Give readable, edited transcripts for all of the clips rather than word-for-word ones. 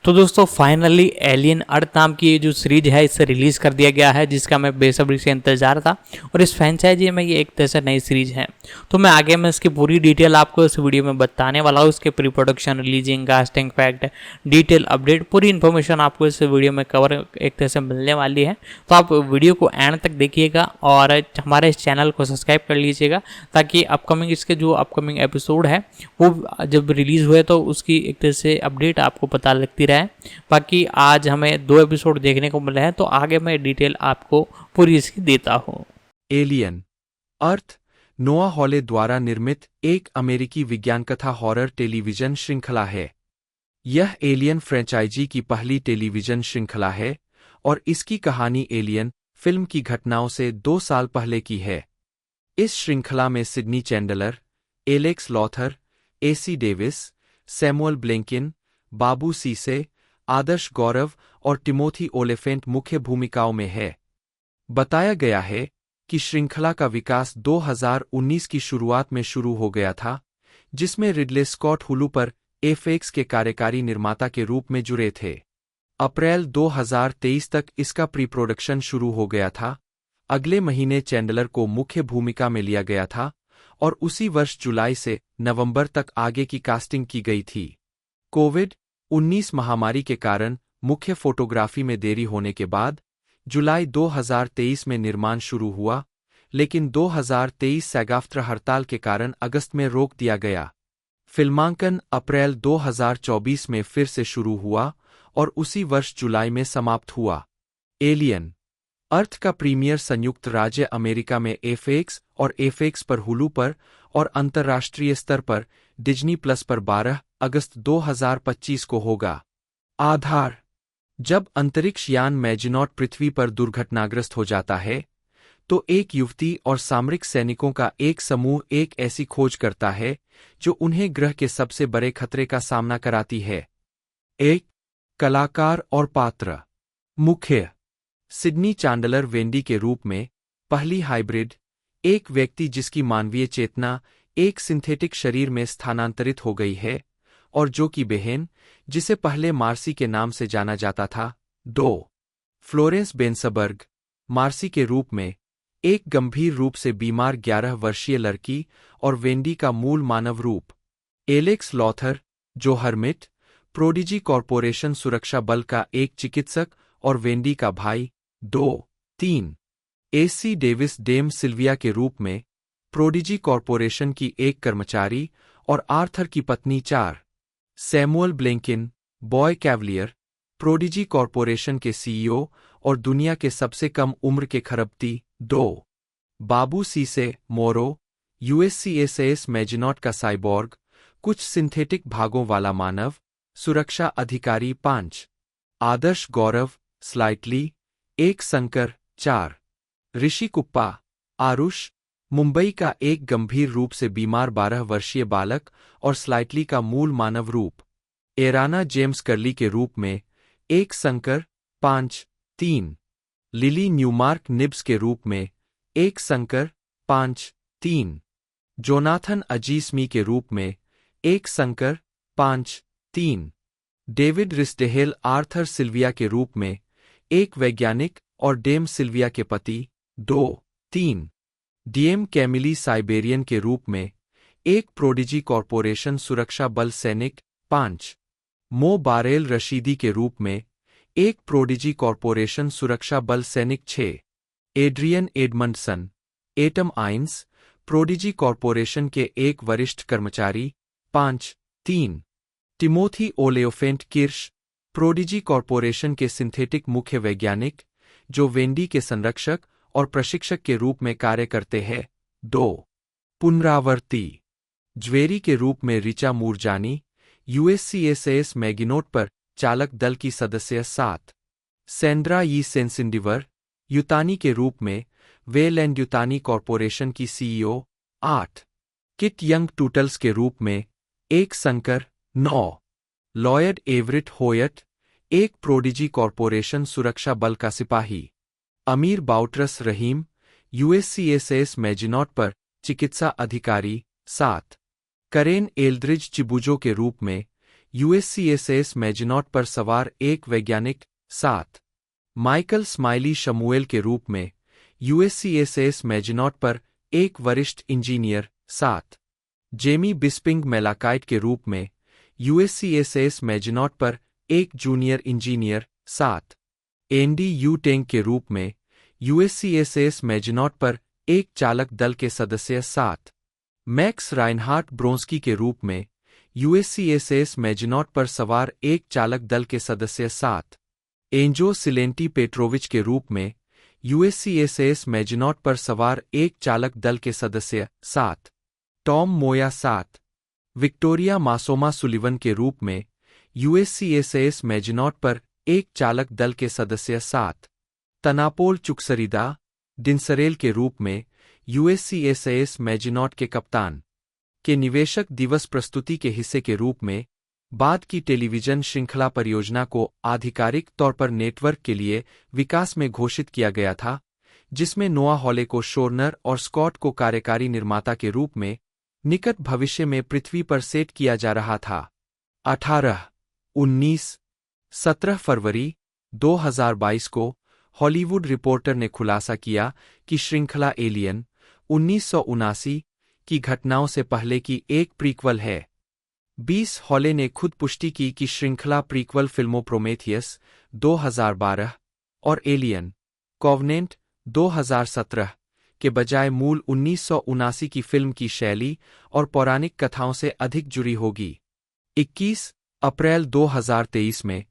तो दोस्तों finally alien अर्थ नाम की ये जो सीरीज है इसे रिलीज़ कर दिया गया है, जिसका मैं बेसब्री से इंतजार था। और इस फ्रेंचाइजी में ये एक तरह से नई सीरीज है। तो मैं आगे में इसकी पूरी डिटेल आपको इस वीडियो में बताने वाला हूँ। इसके pre production, releasing, casting fact, detail update, पूरी इन्फॉर्मेशन आपको इस वीडियो में कवर एक तरह से मिलने वाली है। तो आप वीडियो को एंड तक देखिएगा और हमारे इस चैनल को सब्सक्राइब कर लीजिएगा, ताकि अपकमिंग इसके जो अपकमिंग एपिसोड है वो जब रिलीज़ हुए तो उसकी एक तरह से अपडेट आपको पता लगती रहे। बाकी आज हमें 2 एपिसोड देखने को मिले हैं, तो आगे मैं डिटेल आपको पूरी इसकी देता हूँ। एलियन अर्थ नोआ हॉले द्वारा निर्मित एक अमेरिकी विज्ञान कथा हॉरर टेलीविजन श्रृंखला है। यह एलियन फ्रेंचाइजी की पहली टेलीविजन श्रृंखला है और इसकी कहानी एलियन फिल्म की घटनाओं से 2 साल पहले की है। इस श्रृंखला में Sydney Chandler, Alex Lawther, Essie Davis, Samuel Blinkin, Babou Ceesay, Adarsh गौरव और टिमोथी ओलेफेंट मुख्य भूमिकाओं में है। बताया गया है कि श्रृंखला का विकास 2019 की शुरुआत में शुरू हो गया था, जिसमें रिडले स्कॉट हुलू पर एफएक्स के कार्यकारी निर्माता के रूप में जुड़े थे। अप्रैल 2023 तक इसका प्री प्रोडक्शन शुरू हो गया था। अगले महीने चैंडलर को मुख्य भूमिका में लिया गया था और उसी वर्ष जुलाई से नवंबर तक आगे की कास्टिंग की गई थी। कोविड-19 महामारी के कारण मुख्य फोटोग्राफी में देरी होने के बाद जुलाई 2023 में निर्माण शुरू हुआ, लेकिन 2023 सैगाफ्त्र हड़ताल के कारण अगस्त में रोक दिया गया। फिल्मांकन अप्रैल 2024 में फिर से शुरू हुआ और उसी वर्ष जुलाई में समाप्त हुआ। एलियन अर्थ का प्रीमियर संयुक्त राज्य अमेरिका में एफएक्स और एफएक्स पर हुलू पर और अंतर्राष्ट्रीय स्तर पर डिज्नी प्लस पर 12 अगस्त 2025 को होगा। आधार: जब अंतरिक्ष यान मैजिनॉट पृथ्वी पर दुर्घटनाग्रस्त हो जाता है, तो एक युवती और सामरिक सैनिकों का एक समूह एक ऐसी खोज करता है जो उन्हें ग्रह के सबसे बड़े खतरे का सामना कराती है। एक कलाकार और पात्र। मुख्य: सिडनी चैंडलर वेंडी के रूप में पहली हाइब्रिड, एक व्यक्ति जिसकी मानवीय चेतना एक सिंथेटिक शरीर में स्थानांतरित हो गई है, और जो की बहन, जिसे पहले मार्सी के नाम से जाना जाता था। 2 फ्लोरेंस बेंसबर्ग, मार्सी के रूप में एक गंभीर रूप से बीमार 11 वर्षीय लड़की और वेंडी का मूल मानव रूप। एलेक्स लॉथर, जो हर्मिट, प्रोडिजी कॉरपोरेशन सुरक्षा बल का एक चिकित्सक और वेंडी का भाई। 2-3 एसी डेविस, डेम सिल्विया के रूप में प्रोडिजी कॉरपोरेशन की एक कर्मचारी और आर्थर की पत्नी। 4 Samuel Blinken, boy Cavalier, prodigy Corporation के सीईओ और दुनिया के सबसे कम उम्र के खरबती। 2 बाबू सीसे, मोरो, यूएससीएसएस मैजिनॉट का साइबॉर्ग, कुछ सिंथेटिक भागों वाला मानव, सुरक्षा अधिकारी। 5 आदर्श गौरव, स्लाइटली, एक संकर। 4 ऋषि कुप्पा, आरुष, मुंबई का एक गंभीर रूप से बीमार 12 वर्षीय बालक और स्लाइटली का मूल मानव रूप। एराना जेम्स कर्ली के रूप में एक संकर। 5-3 लिली न्यूमार्क निब्स के रूप में एक संकर। 5-3 जोनाथन अजीस्मी के रूप में एक संकर। 5-3 डेविड रिस्डेहेल, आर्थर सिल्विया के रूप में एक वैज्ञानिक और डेम सिल्विया के पति। 2-3 डीएम कैमिली, साइबेरियन के रूप में एक प्रोडिजी कॉरपोरेशन सुरक्षा बल सैनिक। 5 मो बारेल रशीदी के रूप में एक प्रोडिजी कॉरपोरेशन सुरक्षा बल सैनिक। 6 Adrian Edmondson, Atom Eins, Prodigy Corporation के एक वरिष्ठ कर्मचारी। 5-3 Timothy Olyphant Kirsh, Prodigy Corporation के सिंथेटिक मुख्य वैज्ञानिक, जो वेंडी के संरक्षक और प्रशिक्षक के रूप में कार्य करते हैं। 2 पुनरावर्ती ज्वेरी के रूप में रिचा मूरजानी, यूएससीएसएस मैगिनोट पर चालक दल की सदस्य। 7 सैंड्रा यी सेंसिंडिवर, युतानी के रूप में वेल एंड युतानी कॉरपोरेशन की सीईओ। 8 किट यंग टूटल्स के रूप में एक संकर। 9 लॉयड एवरिट होयट, एक प्रोडिजी कॉरपोरेशन सुरक्षा बल का सिपाही। अमीर बाउट्रस रहीम, यूएससीएसएस मैजिनॉट पर चिकित्सा अधिकारी। 7 करेन एल्ड्रिज चिबुजो के रूप में यूएससीएसएस मैजिनॉट पर सवार एक वैज्ञानिक। 7. माइकल स्माइली शमूएल के रूप में यूएससीएसएस मैजिनॉट पर एक वरिष्ठ इंजीनियर। 7. जेमी बिस्पिंग मेलाकाइट के रूप में यूएससीएसएस मैजिनॉट पर एक junior engineer. 7. Andy you tang के रूप में यूएससीएसएस मैजिनॉट पर एक चालक दल के सदस्य। 7. मैक्स राइनहार्ट ब्रोंस्की के रूप में यूएससीएसएस मैजिनॉट पर सवार एक चालक दल के सदस्य। 7. एंजो सिलेंटी पेट्रोविच के रूप में यूएससीएसएस मैजिनॉट पर सवार एक चालक दल के सदस्य। 7. टॉम मोया। 7. विक्टोरिया मासोमा सुलिवन के रूप में यूएससीएसएस मैजिनॉट पर एक चालक दल के सदस्य। 7. तनापोल चुक्सरिदा डिंसरेल के रूप में यूएससीएसएस मैजिनॉट के कप्तान के निवेशक दिवस प्रस्तुति के हिस्से के रूप में बाद की टेलीविजन श्रृंखला परियोजना को आधिकारिक तौर पर नेटवर्क के लिए विकास में घोषित किया गया था, जिसमें नोआ हॉले को शोरनर और स्कॉट को कार्यकारी निर्माता के रूप में निकट भविष्य में पृथ्वी पर सेट किया जा रहा था। 18, 19, 17 फरवरी 2022 को हॉलीवुड रिपोर्टर ने खुलासा किया कि श्रृंखला एलियन 1979 की घटनाओं से पहले की एक प्रीक्वल है। 20 हॉले ने खुद पुष्टि की कि श्रृंखला प्रीक्वल फिल्मों प्रोमेथियस 2012 और एलियन कॉवनेंट 2017 के बजाय मूल 1979 की फिल्म की शैली और पौराणिक कथाओं से अधिक जुड़ी होगी। 21 अप्रैल 2023 में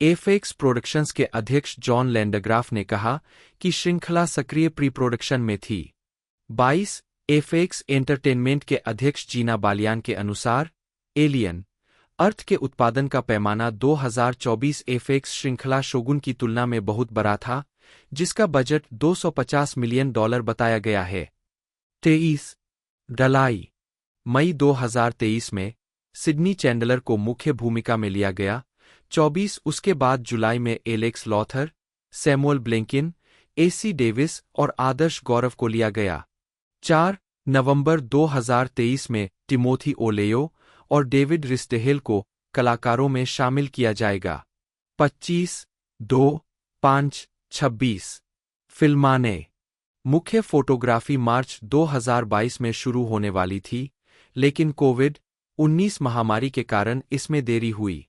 एफएक्स प्रोडक्शंस के अध्यक्ष जॉन लैंडग्राफ ने कहा कि श्रृंखला सक्रिय प्री प्रोडक्शन में थी। 22 एफएक्स एंटरटेनमेंट के अध्यक्ष जीना बालियान के अनुसार एलियन अर्थ के उत्पादन का पैमाना 2024 एफएक्स श्रृंखला शोगुन की तुलना में बहुत बड़ा था, जिसका बजट $250 मिलियन बताया गया है। 23 डलाई मई 2023 में सिडनी चैंडलर को मुख्य भूमिका में लिया गया। 24 उसके बाद जुलाई में Alex Lothar, Samuel Blinken, AC Davis और आदर्श गौरव को लिया गया। 4 नवंबर 2023 में टिमोथी ओलेयो और डेविड रिस्टेहेल को कलाकारों में शामिल किया जाएगा। 25 2 5 26 फिल्माने मुख्य फोटोग्राफी मार्च 2022 में शुरू होने वाली थी, लेकिन कोविड-19 महामारी के कारण इसमें देरी हुई।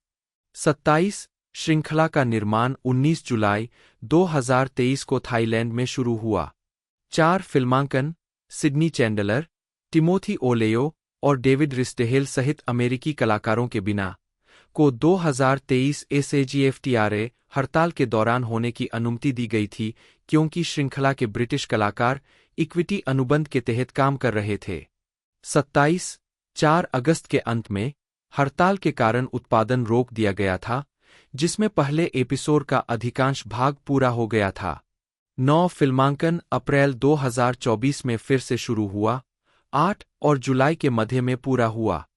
27 श्रृंखला का निर्माण 19 जुलाई 2023 को थाईलैंड में शुरू हुआ। 4 फिल्मांकन सिडनी चैंडलर, टिमोथी ओलेयो और डेविड रिस्टेहेल सहित अमेरिकी कलाकारों के बिना को 2023 SAG-AFTRA हड़ताल के दौरान होने की अनुमति दी गई थी, क्योंकि श्रृंखला के ब्रिटिश कलाकार इक्विटी अनुबंध के तहत काम कर रहे थे। 27 4 अगस्त के अंत में हड़ताल के कारण उत्पादन रोक दिया गया था, जिसमें पहले एपिसोड का अधिकांश भाग पूरा हो गया था। 9 फिल्मांकन अप्रैल 2024 में फिर से शुरू हुआ। 8 और जुलाई के मध्य में पूरा हुआ।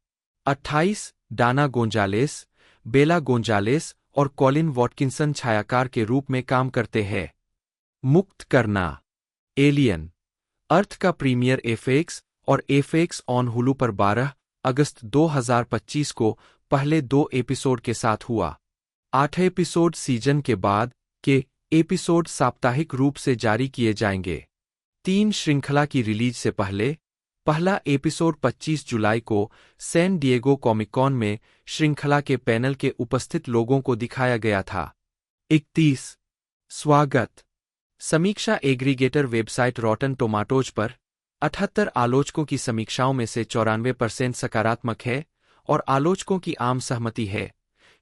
28 डाना गोंजालेस, बेला गोंजालेस और कॉलिन वॉटकिंसन छायाकार के रूप में काम करते हैं। मुक्त करना एलियन अर्थ का प्रीमियर एफएक्स और एफएक्स ऑन हुलू पर 12 अगस्त 2025 को पहले 2 एपिसोड के साथ हुआ। 8 एपिसोड सीजन के बाद के एपिसोड साप्ताहिक रूप से जारी किए जाएंगे। 3 श्रृंखला की रिलीज से पहला एपिसोड 25 जुलाई को सैन डिएगो कॉमिक-कॉन में श्रृंखला के पैनल के उपस्थित लोगों को दिखाया गया था। 31 स्वागत समीक्षा एग्रीगेटर वेबसाइट रॉटन टोमाटोज पर 78 आलोचकों की समीक्षाओं में से 94% सकारात्मक है और आलोचकों की आम सहमति है।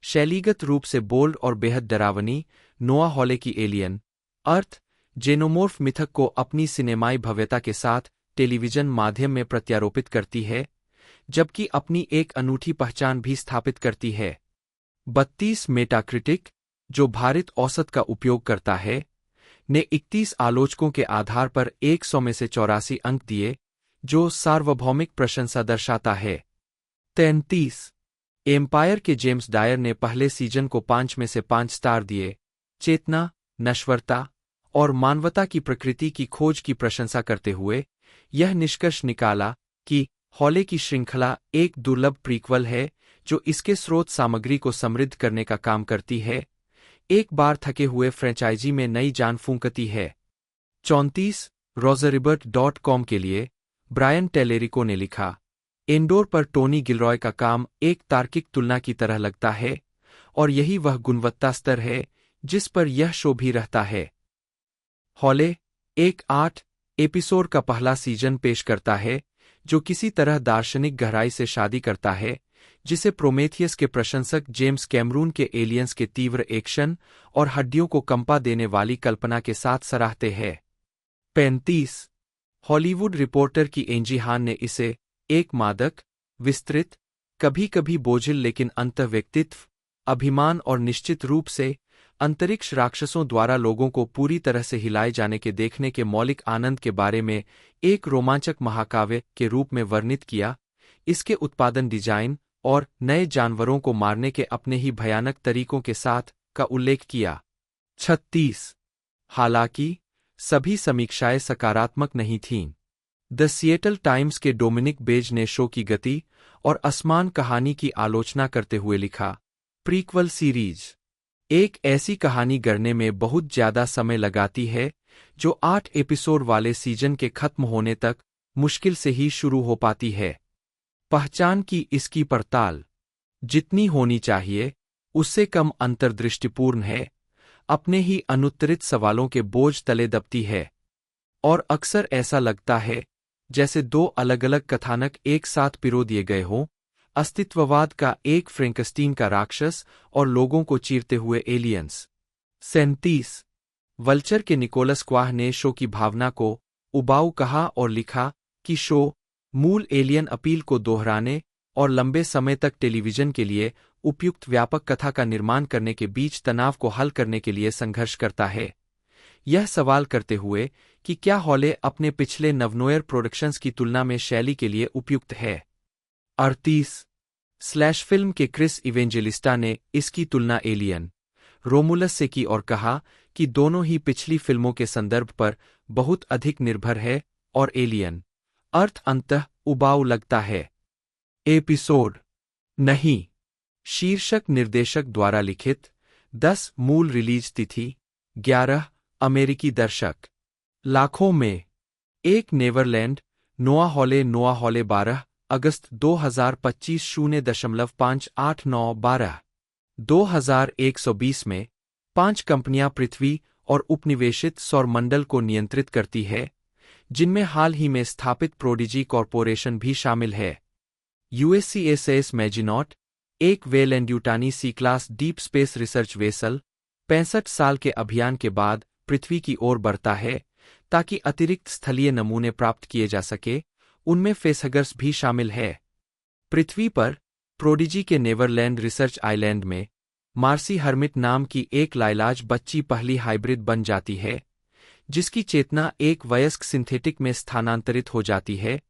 शैलीगत रूप से बोल्ड और बेहद डरावनी, नोआ हॉले की एलियन अर्थ जेनोमोर्फ मिथक को अपनी सिनेमाई भव्यता के साथ टेलीविजन माध्यम में प्रत्यारोपित करती है, जबकि अपनी एक अनूठी पहचान भी स्थापित करती है। 32 मेटाक्रिटिक, जो भारित औसत का उपयोग करता है, ने 31 आलोचकों के आधार पर 100 में से 84 अंक दिए, जो सार्वभौमिक प्रशंसा दर्शाता है। 33 एम्पायर के जेम्स डायर ने पहले सीजन को 5 में से 5 स्टार दिए। चेतना, नश्वरता और मानवता की प्रकृति की खोज की प्रशंसा करते हुए यह निष्कर्ष निकाला कि हॉले की श्रृंखला एक दुर्लभ प्रीक्वल है जो इसके स्रोत सामग्री को समृद्ध करने का काम करती है, एक बार थके हुए फ्रेंचाइजी में नई जान फूंकती है। 34 रोजरिबर्ट.com के लिए ब्रायन टेलेरिको ने लिखा, एंडोर पर टोनी गिलरॉय का काम एक तार्किक तुलना की तरह लगता है, और यही वह गुणवत्ता स्तर है जिस पर यह शो भी रहता है। हॉले एक 8 एपिसोड का पहला सीजन पेश करता है, जो किसी तरह दार्शनिक गहराई से शादी करता है, जिसे प्रोमेथियस के प्रशंसक जेम्स कैमरून के एलियंस के तीव्र एक्शन और हड्डियों को कंपा देने वाली कल्पना के साथ सराहते हैं। 35 हॉलीवुड रिपोर्टर की एंजी हान ने इसे एक मादक, विस्तृत, कभी कभी बोझिल लेकिन अंतःव्यक्तित्व, अभिमान और निश्चित रूप से अंतरिक्ष राक्षसों द्वारा लोगों को पूरी तरह से हिलाए जाने के देखने के मौलिक आनंद के बारे में एक रोमांचक महाकाव्य के रूप में वर्णित किया। इसके उत्पादन, डिजाइन और नए जानवरों को मारने के अपने ही भयानक तरीकों के साथ का उल्लेख किया। 36 हालांकि सभी समीक्षाएं सकारात्मक नहीं थीं। द सिएटल टाइम्स के डोमिनिक बेज ने शो की गति और असमान कहानी की आलोचना करते हुए लिखा, प्रीक्वल सीरीज एक ऐसी कहानी गढ़ने में बहुत ज्यादा समय लगाती है जो 8 एपिसोड वाले सीजन के खत्म होने तक मुश्किल से ही शुरू हो पाती है। पहचान की इसकी पड़ताल जितनी होनी चाहिए उससे कम अंतर्दृष्टिपूर्ण है, अपने ही अनुत्तरित सवालों के बोझ तले दबती है, और अक्सर ऐसा लगता है जैसे दो अलग अलग कथानक एक साथ पिरो दिए गए हों, अस्तित्ववाद का एक फ्रेंकस्टीन का राक्षस और लोगों को चीरते हुए एलियंस। 37 वल्चर के निकोलस क्वाह ने शो की भावना को उबाऊ कहा और लिखा कि शो मूल एलियन अपील को दोहराने और लंबे समय तक टेलीविजन के लिए उपयुक्त व्यापक कथा का निर्माण करने के बीच तनाव को हल करने के लिए संघर्ष करता है, यह सवाल करते हुए कि क्या हॉले अपने पिछले नवनोयर प्रोडक्शंस की तुलना में शैली के लिए उपयुक्त है। 38 फिल्म के क्रिस इवेंजेलिस्टा ने इसकी तुलना एलियन रोमुलस से की और कहा कि दोनों ही पिछली फिल्मों के संदर्भ पर बहुत अधिक निर्भर है और एलियन अर्थ अंतः उबाऊ लगता है। एपिसोड नहीं शीर्षक निर्देशक द्वारा लिखित 10 मूल रिलीज तिथि 11 अमेरिकी दर्शक लाखों में एक नेवरलैंड नोआ हॉले 12 अगस्त 2025 0.58912 2120 में 5 कंपनियां पृथ्वी और उपनिवेशित सौरमंडल को नियंत्रित करती है, जिनमें हाल ही में स्थापित प्रोडिजी कॉरपोरेशन भी शामिल है। USCSS मैजिनॉट एक Weyland Yutani C class deep space research vessel 65 साल के अभियान के बाद पृथ्वी की ओर बढ़ता है ताकि अतिरिक्त स्थलीय नमूने प्राप्त किए जा सके, उनमें फेसहगर्स भी शामिल है। पृथ्वी पर प्रोडिजी के नेवरलैंड रिसर्च आइलैंड में मार्सी हर्मिट नाम की एक लाइलाज बच्ची पहली हाइब्रिड बन जाती है, जिसकी चेतना एक वयस्क सिंथेटिक में स्थानांतरित हो जाती है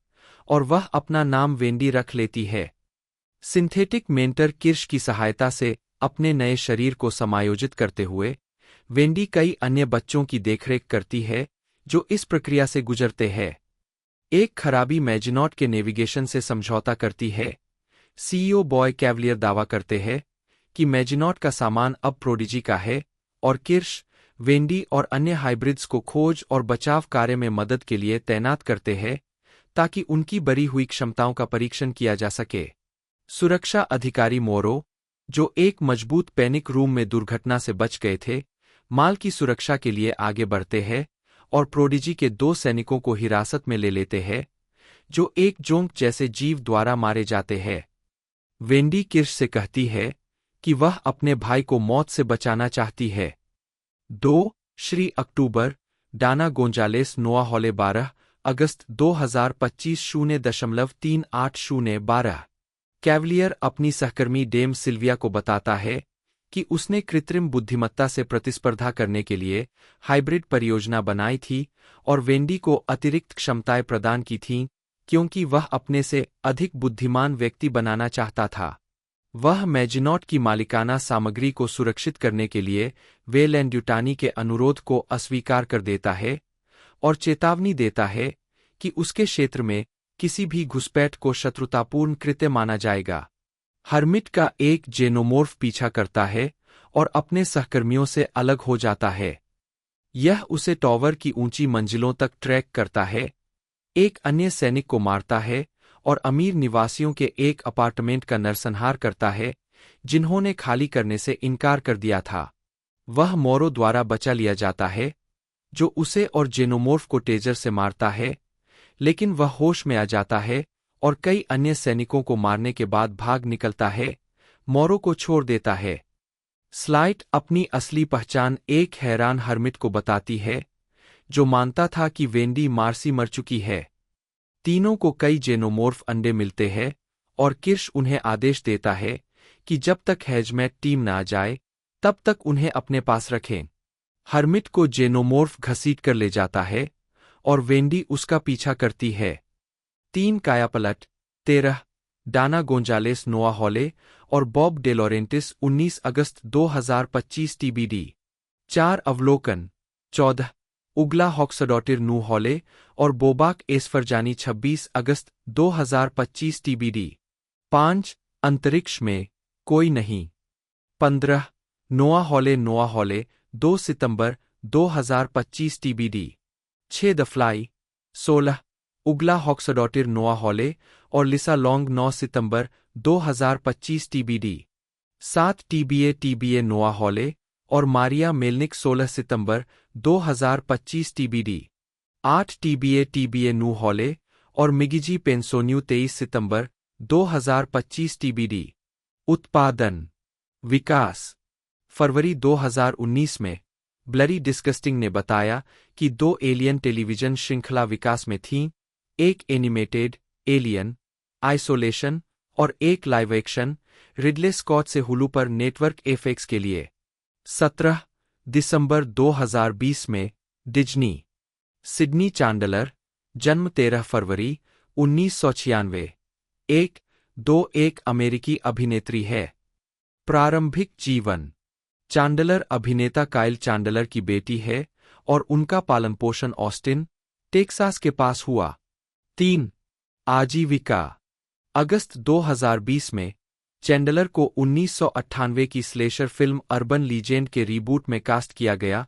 और वह अपना नाम वेंडी रख लेती है। सिंथेटिक मेंटर किर्श की सहायता से अपने नए शरीर को समायोजित करते हुए वेंडी कई अन्य बच्चों की देखरेख करती है जो इस प्रक्रिया से गुजरते हैं। एक खराबी मैजिनॉट के नेविगेशन से समझौता करती है। CEO बॉय कैवलियर दावा करते हैं कि मैजिनॉट का सामान अब प्रोडिजी का है और किर्श, वेंडी और अन्य हाइब्रिड्स को खोज और बचाव कार्य में मदद के लिए तैनात करते हैं ताकि उनकी बरी हुई क्षमताओं का परीक्षण किया जा सके। सुरक्षा अधिकारी मोरो, जो एक मजबूत पैनिक रूम में दुर्घटना से बच गए थे, माल की सुरक्षा के लिए आगे बढ़ते हैं और प्रोडिजी के 2 सैनिकों को हिरासत में ले लेते हैं, जो एक जोंक जैसे जीव द्वारा मारे जाते हैं। वेंडी किर्श से कहती है कि वह अपने भाई को मौत से बचाना चाहती है। 2 श्री अक्टूबर डाना गोंजालेस नोआ हॉले 12 अगस्त 2025 0.38012 कैवलियर अपनी सहकर्मी डेम सिल्विया को बताता है कि उसने कृत्रिम बुद्धिमत्ता से प्रतिस्पर्धा करने के लिए हाइब्रिड परियोजना बनाई थी और वेंडी को अतिरिक्त क्षमताएं प्रदान की थीं क्योंकि वह अपने से अधिक बुद्धिमान व्यक्ति बनाना चाहता था। वह मैजिनॉट की मालिकाना सामग्री को सुरक्षित करने के लिए वेलेंड्यूटानी के अनुरोध को अस्वीकार कर देता है और चेतावनी देता है कि उसके क्षेत्र में किसी भी घुसपैठ को शत्रुतापूर्ण कृत्य माना जाएगा। हर्मिट का एक जेनोमोर्फ पीछा करता है और अपने सहकर्मियों से अलग हो जाता है। यह उसे टॉवर की ऊंची मंजिलों तक ट्रैक करता है, एक अन्य सैनिक को मारता है और अमीर निवासियों के एक अपार्टमेंट का नरसंहार करता है जिन्होंने खाली करने से इनकार कर दिया था। वह मोरो द्वारा बचा लिया जाता है, जो उसे और जेनोमोर्फ को टेजर से मारता है, लेकिन वह होश में आ जाता है और कई अन्य सैनिकों को मारने के बाद भाग निकलता है, मोरो को छोड़ देता है। स्लाइट अपनी असली पहचान एक हैरान हर्मिट को बताती है, जो मानता था कि वेंडी मार्सी मर चुकी है। तीनों को कई जेनोमोर्फ अंडे मिलते हैं और किर्श उन्हें आदेश देता है कि जब तक हैजमैट टीम न आ जाए तब तक उन्हें अपने पास रखें। हर्मिट को जेनोमोर्फ घसीट कर ले जाता है और वेंडी उसका पीछा करती है। 3 कायापलट 13 डाना गोंजालेस नोआ हॉले और बॉब डेलोरेंटिस 19 अगस्त 2025 TBD। 4 अवलोकन 14 उगला हॉक्सडॉटिर नू हॉले और बोबाक एसफरजानी 26 अगस्त 2025 TBD। 5 अंतरिक्ष में कोई नहीं 15 नोआ Hawley 2 September 2025 TBD। 6 the fly 16 उगला हॉक्सडॉटिर नोआ हॉले और लिसा लॉन्ग 9 सितंबर 2025 TBD। 7 TBA नोआ हॉले और मारिया मेलनिक 16 सितंबर 2025 TBD। 8 TBA नू हॉले और मिगिजी पेंसोन्यू 23 सितंबर 2025 TBD। उत्पादन विकास फरवरी 2019 में ब्लरी डिस्कस्टिंग ने बताया कि 2 एलियन टेलीविजन श्रृंखला विकास में थीं, एक एनिमेटेड एलियन आइसोलेशन और एक लाइव एक्शन रिडले स्कॉट से हुलू पर नेटवर्क एफएक्स के लिए। 17 दिसंबर 2020 में डिज्नी। सिडनी चांडलर जन्म 13 फरवरी 1996। 1 अमेरिकी अभिनेत्री है। प्रारंभिक जीवन चांडलर अभिनेता काइल चांडलर की बेटी है और उनका पालन पोषण ऑस्टिन, टेक्सास के पास हुआ। 3 आजीविका अगस्त 2020 में चैंडलर को 1998 की स्लेशर फिल्म अर्बन लीजेंड के रीबूट में कास्ट किया गया,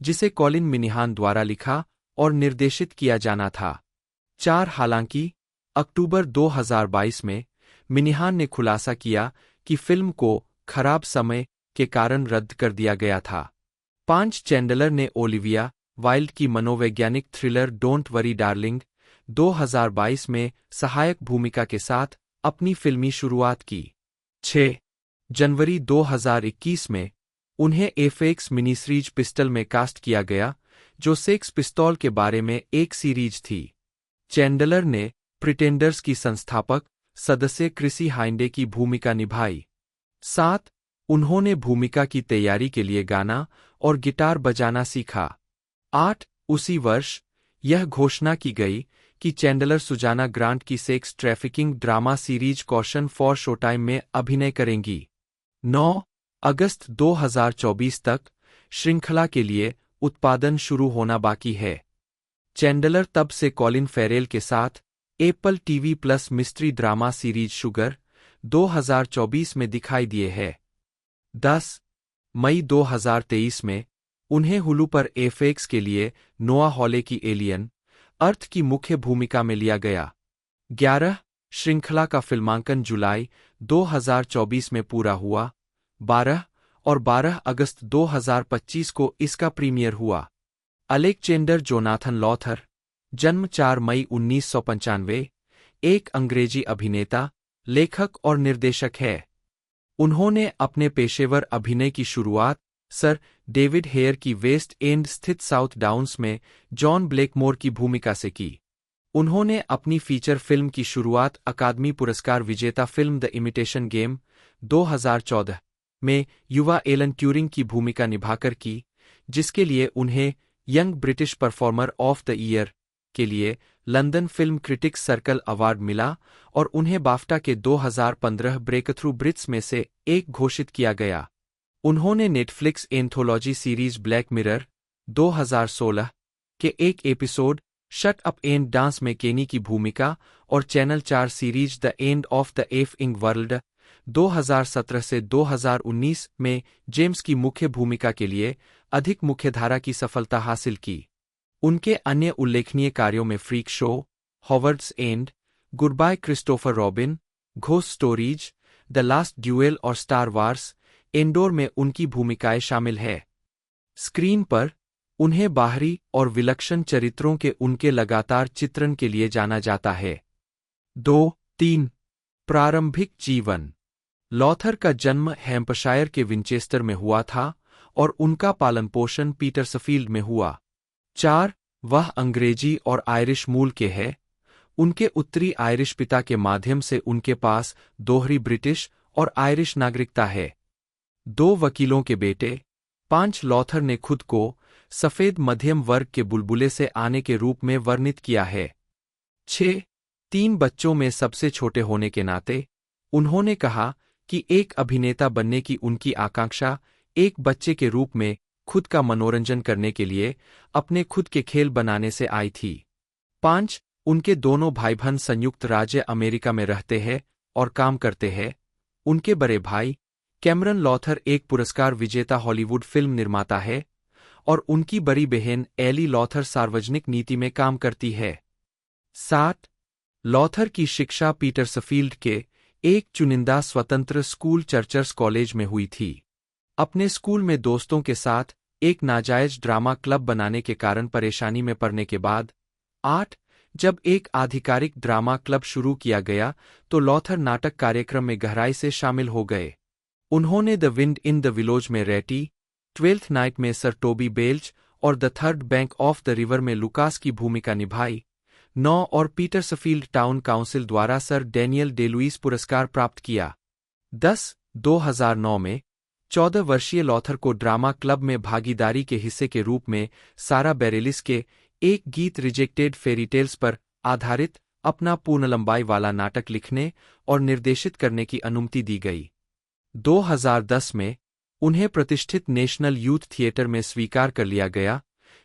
जिसे कॉलिन मिनिहान द्वारा लिखा और निर्देशित किया जाना था। 4 हालांकि अक्टूबर 2022 में मिनिहान ने खुलासा किया कि फिल्म को खराब समय के कारण रद्द कर दिया गया था। 5 चैंडलर ने ओलिविया वाइल्ड की मनोवैज्ञानिक थ्रिलर डोंट वरी डार्लिंग 2022 में सहायक भूमिका के साथ अपनी फिल्मी शुरुआत की। 6 जनवरी 2021 में उन्हें एफएक्स मिनी सीरीज पिस्टल में कास्ट किया गया, जो सेक्स पिस्तौल के बारे में एक सीरीज थी। चैंडलर ने प्रिटेंडर्स की संस्थापक सदस्य क्रिसी हाइंडे की भूमिका निभाई। 7 उन्होंने भूमिका की तैयारी के लिए गाना और गिटार बजाना सीखा। 8 उसी वर्ष यह घोषणा की गई कि चैंडलर सुजाना ग्रांट की sex trafficking drama series caution for showtime में अभिनय करेंगी। 9 अगस्त 2024 तक श्रृंखला के लिए उत्पादन शुरू होना बाकी है। चैंडलर तब से कॉलिन फेरेल के साथ Apple TV plus mystery drama series sugar 2024 में दिखाई दिए है। 10 मई 2023 में उन्हें हुलू पर एफएक्स के लिए नोआ हॉले की एलियन अर्थ की मुख्य भूमिका में लिया गया। 11 श्रृंखला का फिल्मांकन जुलाई 2024 में पूरा हुआ। 12 अगस्त 2025 को इसका प्रीमियर हुआ। अलेक्जेंडर जोनाथन लॉथर जन्म 4 मई 1995, एक अंग्रेजी अभिनेता, लेखक और निर्देशक है। उन्होंने अपने पेशेवर अभिनय की शुरुआत सर डेविड हेयर की वेस्ट एंड स्थित साउथ डाउन्स में जॉन ब्लेकमोर की भूमिका से की। उन्होंने अपनी फीचर फिल्म की शुरुआत अकादमी पुरस्कार विजेता फिल्म द इमिटेशन गेम 2014 में युवा एलन ट्यूरिंग की भूमिका निभाकर की, जिसके लिए उन्हें young British performer of the year के लिए London film critics circle award मिला और उन्हें बाफ्टा के 2015 ब्रेकथ्रू ब्रिट्स में से एक घोषित किया गया। उन्होंने Netflix anthology series Black mirror 2016 के एक episode Shut Up and Dance में केनी की भूमिका और channel 4 series the End of the F इंग वर्ल्ड 2017 से 2019 में जेम्स की मुख्य भूमिका के लिए अधिक मुख्यधारा की सफलता हासिल की। उनके अन्य उल्लेखनीय कार्यों में freak show, Howards and, good bye Christopher robin, ghost stories, the last dual और स्टार वार्स एंडोर में उनकी भूमिकाएं शामिल है। स्क्रीन पर उन्हें बाहरी और विलक्षण चरित्रों के उनके लगातार चित्रण के लिए जाना जाता है। 2-3 प्रारंभिक जीवन। लॉथर का जन्म हैम्पशायर के विंचेस्टर में हुआ था और उनका पालन पोषण पीटर्सफील्ड में हुआ। 4 वह अंग्रेजी और आयरिश मूल के हैं। उनके उत्तरी आयरिश पिता के माध्यम से उनके पास दोहरी ब्रिटिश और आयरिश नागरिकता है। 2 वकीलों के बेटे। 5 लॉथर ने खुद को सफेद मध्यम वर्ग के बुलबुले से आने के रूप में वर्णित किया है। 6 3 बच्चों में सबसे छोटे होने के नाते उन्होंने कहा कि एक अभिनेता बनने की उनकी आकांक्षा एक बच्चे के रूप में खुद का मनोरंजन करने के लिए अपने खुद के खेल बनाने से आई थी। 5 उनके दोनों भाई बहन संयुक्त राज्य अमेरिका में रहते हैं और काम करते हैं। उनके बड़े भाई कैमरन लॉथर एक पुरस्कार विजेता हॉलीवुड फिल्म निर्माता है और उनकी बड़ी बहन एली लॉथर सार्वजनिक नीति में काम करती है। 7 लॉथर की शिक्षा पीटर्सफील्ड के एक चुनिंदा स्वतंत्र स्कूल चर्चर्स कॉलेज में हुई थी। अपने स्कूल में दोस्तों के साथ एक नाजायज ड्रामा क्लब बनाने के कारण परेशानी में पड़ने के बाद 8 जब एक आधिकारिक ड्रामा क्लब शुरू किया गया तो लॉथर नाटक कार्यक्रम में गहराई से शामिल हो गए। उन्होंने the wind in the willows में रेटी, 12th नाइट में सर टोबी बेल्च और the third bank of the river में लुकास की भूमिका निभाई। 9 और पीटर्सफील्ड टाउन काउंसिल द्वारा सर डैनियल डे-लुइस पुरस्कार प्राप्त किया। 10 2009 में 14 वर्षीय लॉथर को ड्रामा क्लब में भागीदारी के हिस्से के रूप में सारा बैरेलिस के एक गीत रिजेक्टेड फेरीटेल्स पर आधारित अपना पूर्ण लंबाई वाला नाटक लिखने और निर्देशित करने की अनुमति दी गई। 2010 में उन्हें प्रतिष्ठित नेशनल यूथ थिएटर में स्वीकार कर लिया गया,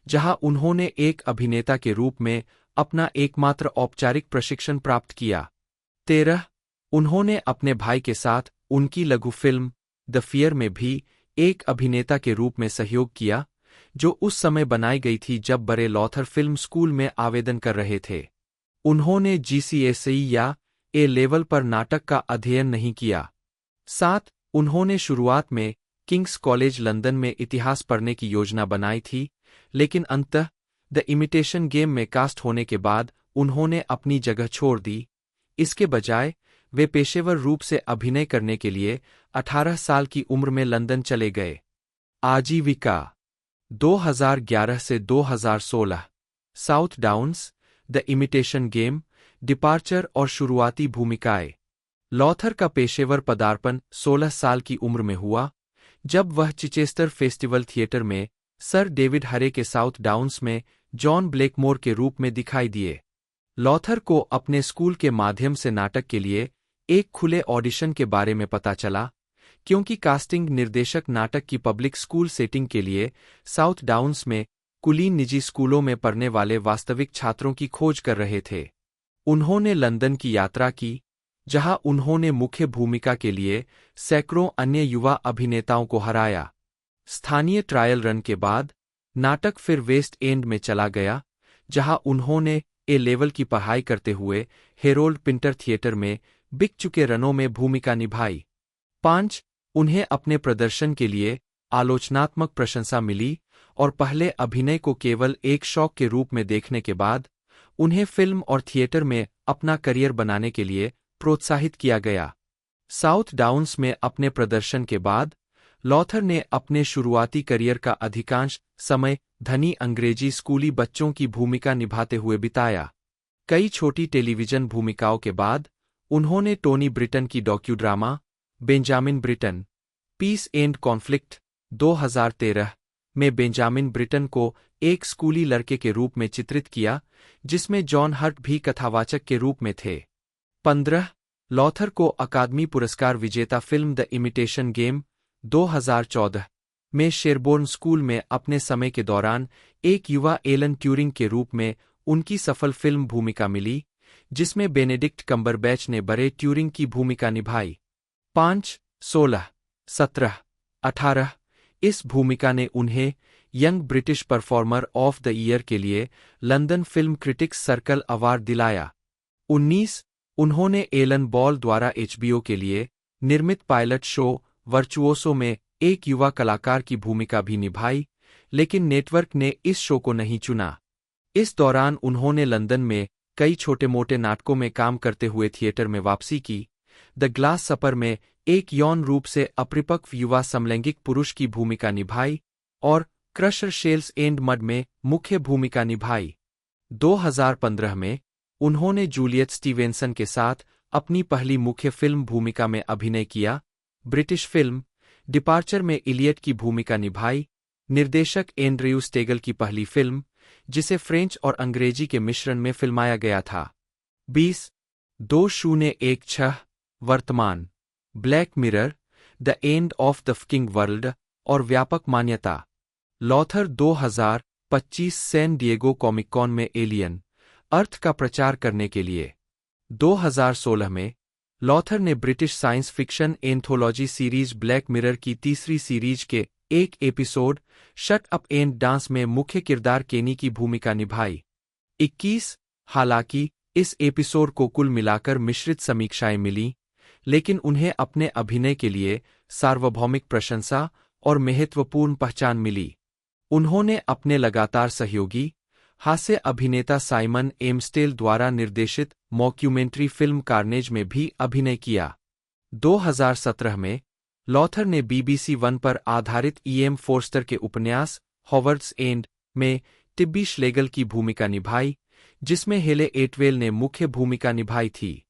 जहां उन्होंने एक अभिनेता के रूप में अपना एकमात्र औपचारिक प्रशिक्षण प्राप्त किया। 13 उन्होंने अपने भाई के साथ उनकी लघु फिल्म द फियर में भी एक अभिनेता के रूप में सहयोग किया, जो उस समय बनाई गई थी जब बड़े लॉथर फिल्म स्कूल में आवेदन कर रहे थे। उन्होंने GCSE या ए लेवल पर नाटक का अध्ययन नहीं किया। 7 उन्होंने शुरुआत में किंग्स कॉलेज लंदन में इतिहास पढ़ने की योजना बनाई थी, लेकिन अंततः द इमिटेशन गेम में कास्ट होने के बाद उन्होंने अपनी जगह छोड़ दी। इसके बजाय वे पेशेवर रूप से अभिनय करने के लिए 18 साल की उम्र में लंदन चले गए। आजीविका। 2011 से 2016 south downs, the imitation game, departure और शुरुआती भूमिकाएं। लॉथर का पेशेवर पदार्पण 16 साल की उम्र में हुआ, जब वह चिचेस्टर फेस्टिवल थिएटर में सर डेविड हरे के साउथ डाउन्स में जॉन ब्लेकमोर के रूप में दिखाई दिए। लॉथर को अपने स्कूल के माध्यम से नाटक के लिए एक खुले ऑडिशन के बारे में पता चला, क्योंकि कास्टिंग निर्देशक नाटक की पब्लिक स्कूल सेटिंग के लिए साउथ डाउन्स में कुलीन निजी स्कूलों में पढ़ने वाले वास्तविक छात्रों की खोज कर रहे थे। उन्होंने लंदन की यात्रा की, जहां उन्होंने मुख्य भूमिका के लिए सैकड़ों अन्य युवा अभिनेताओं को हराया। स्थानीय ट्रायल रन के बाद नाटक फिर वेस्ट एंड में चला गया, जहां उन्होंने ए लेवल की पढ़ाई करते हुए हेरोल्ड पिंटर थिएटर में बिक चुके रनों में भूमिका निभाई। 5 उन्हें अपने प्रदर्शन के लिए आलोचनात्मक प्रशंसा मिली और पहले अभिनय को केवल एक शौक के रूप में देखने के बाद उन्हें फिल्म और थिएटर में अपना करियर बनाने के लिए प्रोत्साहित किया गया। साउथ डाउन्स में अपने प्रदर्शन के बाद लॉथर ने अपने शुरुआती करियर का अधिकांश समय धनी अंग्रेजी स्कूली बच्चों की भूमिका निभाते हुए बिताया। कई छोटी टेलीविजन भूमिकाओं के बाद उन्होंने टोनी ब्रिटन की docudrama Benjamin Britten, Peace and Conflict 2013 में बेंजामिन ब्रिटन को एक स्कूली लड़के के रूप में चित्रित किया, जिसमें जॉन हर्ट भी कथावाचक के रूप में थे। 15 लॉथर को अकादमी पुरस्कार विजेता फिल्म द इमिटेशन गेम 2014 में शेरबोर्न स्कूल में अपने समय के दौरान एक युवा एलन ट्यूरिंग के रूप में उनकी सफल फिल्म भूमिका मिली, जिसमें बेनेडिक्ट कम्बरबैच ने बड़े ट्यूरिंग की भूमिका निभाई। 5, 16, 17, 18 इस भूमिका ने उन्हें young British performer of the year के लिए London film critics circle award दिलाया। 19 उन्होंने एलन बॉल द्वारा एचबीओ के लिए निर्मित पायलट शो वर्चुओसो में एक युवा कलाकार की भूमिका भी निभाई, लेकिन नेटवर्क ने इस शो को नहीं चुना। इस दौरान उन्होंने लंदन में कई छोटे-मोटे नाटकों में काम करते हुए थिएटर में वापसी की। द ग्लास सपर में एक यौन रूप से अपरिपक्व युवा समलैंगिक पुरुष की भूमिका निभाई और क्रशर शेल्स एंड मड में मुख्य भूमिका निभाई। 2015 में उन्होंने जूलियट स्टीवेंसन के साथ अपनी पहली मुख्य फिल्म भूमिका में अभिनय किया। ब्रिटिश फिल्म डिपार्चर में इलियट की भूमिका निभाई। निर्देशक एंड्रयू स्टेगल की पहली फिल्म, जिसे फ्रेंच और अंग्रेजी के मिश्रण में फिल्माया गया था। 2016 वर्तमान Black Mirror, the End of the Fucking World और व्यापक मान्यता। Lawther 2025 San Diego Comic Con में एलियन अर्थ का प्रचार करने के लिए। 2016 में लॉथर ने British science fiction anthology series Black Mirror की तीसरी सीरीज के एक episode Shut Up and Dance में मुख्य किरदार केनी की भूमिका निभाई। 21 हालांकि इस एपिसोड को कुल मिलाकर मिश्रित समीक्षाएं मिलीं, लेकिन उन्हें अपने अभिनय के लिए सार्वभौमिक प्रशंसा और महत्वपूर्ण पहचान मिली। उन्होंने अपने लगातार सहयोगी हास्य अभिनेता साइमन एमस्टेल द्वारा निर्देशित मॉक्यूमेंट्री फिल्म कार्नेज में भी अभिनय किया। 2017 में लॉथर ने BBC वन पर आधारित E.M. फोर्स्टर के उपन्यास हॉवर्ड्स एंड में टिब्बी श्लेगल की भूमिका निभाई, जिसमें हेले एटवेल ने मुख्य भूमिका निभाई थी।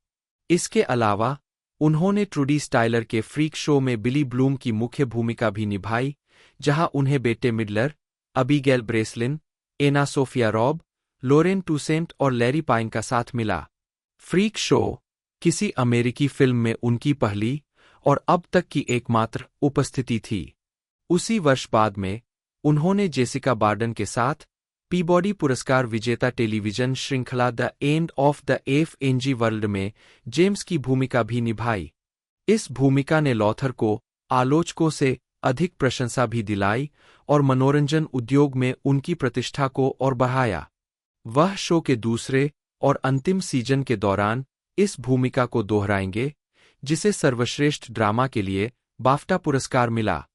इसके अलावा उन्होंने ट्रूडी स्टाइलर के फ्रीक शो में बिली ब्लूम की मुख्य भूमिका भी निभाई, जहां उन्हें बेटे मिडलर, अबीगेल ब्रेसलिन, एना सोफिया रॉब, लोरेन टूसेंट और लैरी पाइन का साथ मिला। फ्रीक शो किसी अमेरिकी फिल्म में उनकी पहली और अब तक की एकमात्र उपस्थिति थी। उसी वर्ष बाद में उन्होंने जेसिका बार्डन के साथ पीबॉडी पुरस्कार विजेता टेलीविजन श्रृंखला The End of the F N G. World में जेम्स की भूमिका भी निभाई। इस भूमिका ने लॉथर को आलोचकों से अधिक प्रशंसा भी दिलाई और मनोरंजन उद्योग में उनकी प्रतिष्ठा को और बढ़ाया। वह शो के दूसरे और अंतिम सीजन के दौरान इस भूमिका को दोहराएंगे, जिसे सर्वश्रेष्ठ ड्रामा के लिए बाफ्टा पुरस्कार मिला।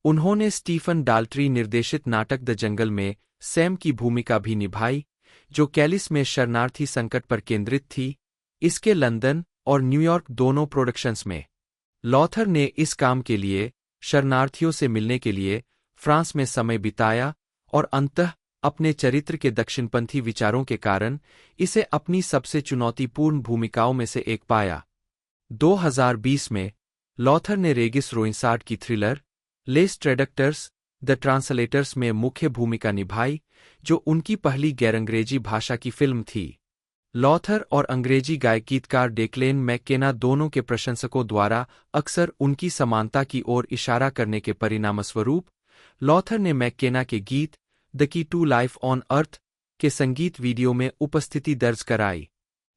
उन्होंने स्टीफन डाल्ट्री निर्देशित नाटक द जंगल में सैम की भूमिका भी निभाई, जो कैलिस में शरणार्थी संकट पर केंद्रित थी। इसके लंदन और न्यूयॉर्क दोनों प्रोडक्शंस में लॉथर ने इस काम के लिए शरणार्थियों से मिलने के लिए फ्रांस में समय बिताया और अंततः अपने चरित्र के दक्षिणपंथी विचारों के कारण इसे अपनी सबसे चुनौतीपूर्ण भूमिकाओं में से एक पाया। 2020 में लॉथर ने रेगिस रोइंसार्ड की थ्रिलर लेस ट्रेडक्टर्स द ट्रांसलेटर्स में मुख्य भूमिका निभाई, जो उनकी पहली गैर-अंग्रेजी भाषा की फिल्म थी। लॉथर और अंग्रेजी गायक गीतकार डेक्लेन मैककेना दोनों के प्रशंसकों द्वारा अक्सर उनकी समानता की ओर इशारा करने के परिणामस्वरूप लॉथर ने मैककेना के गीत the key to life on earth के संगीत वीडियो में उपस्थिति दर्ज कराई।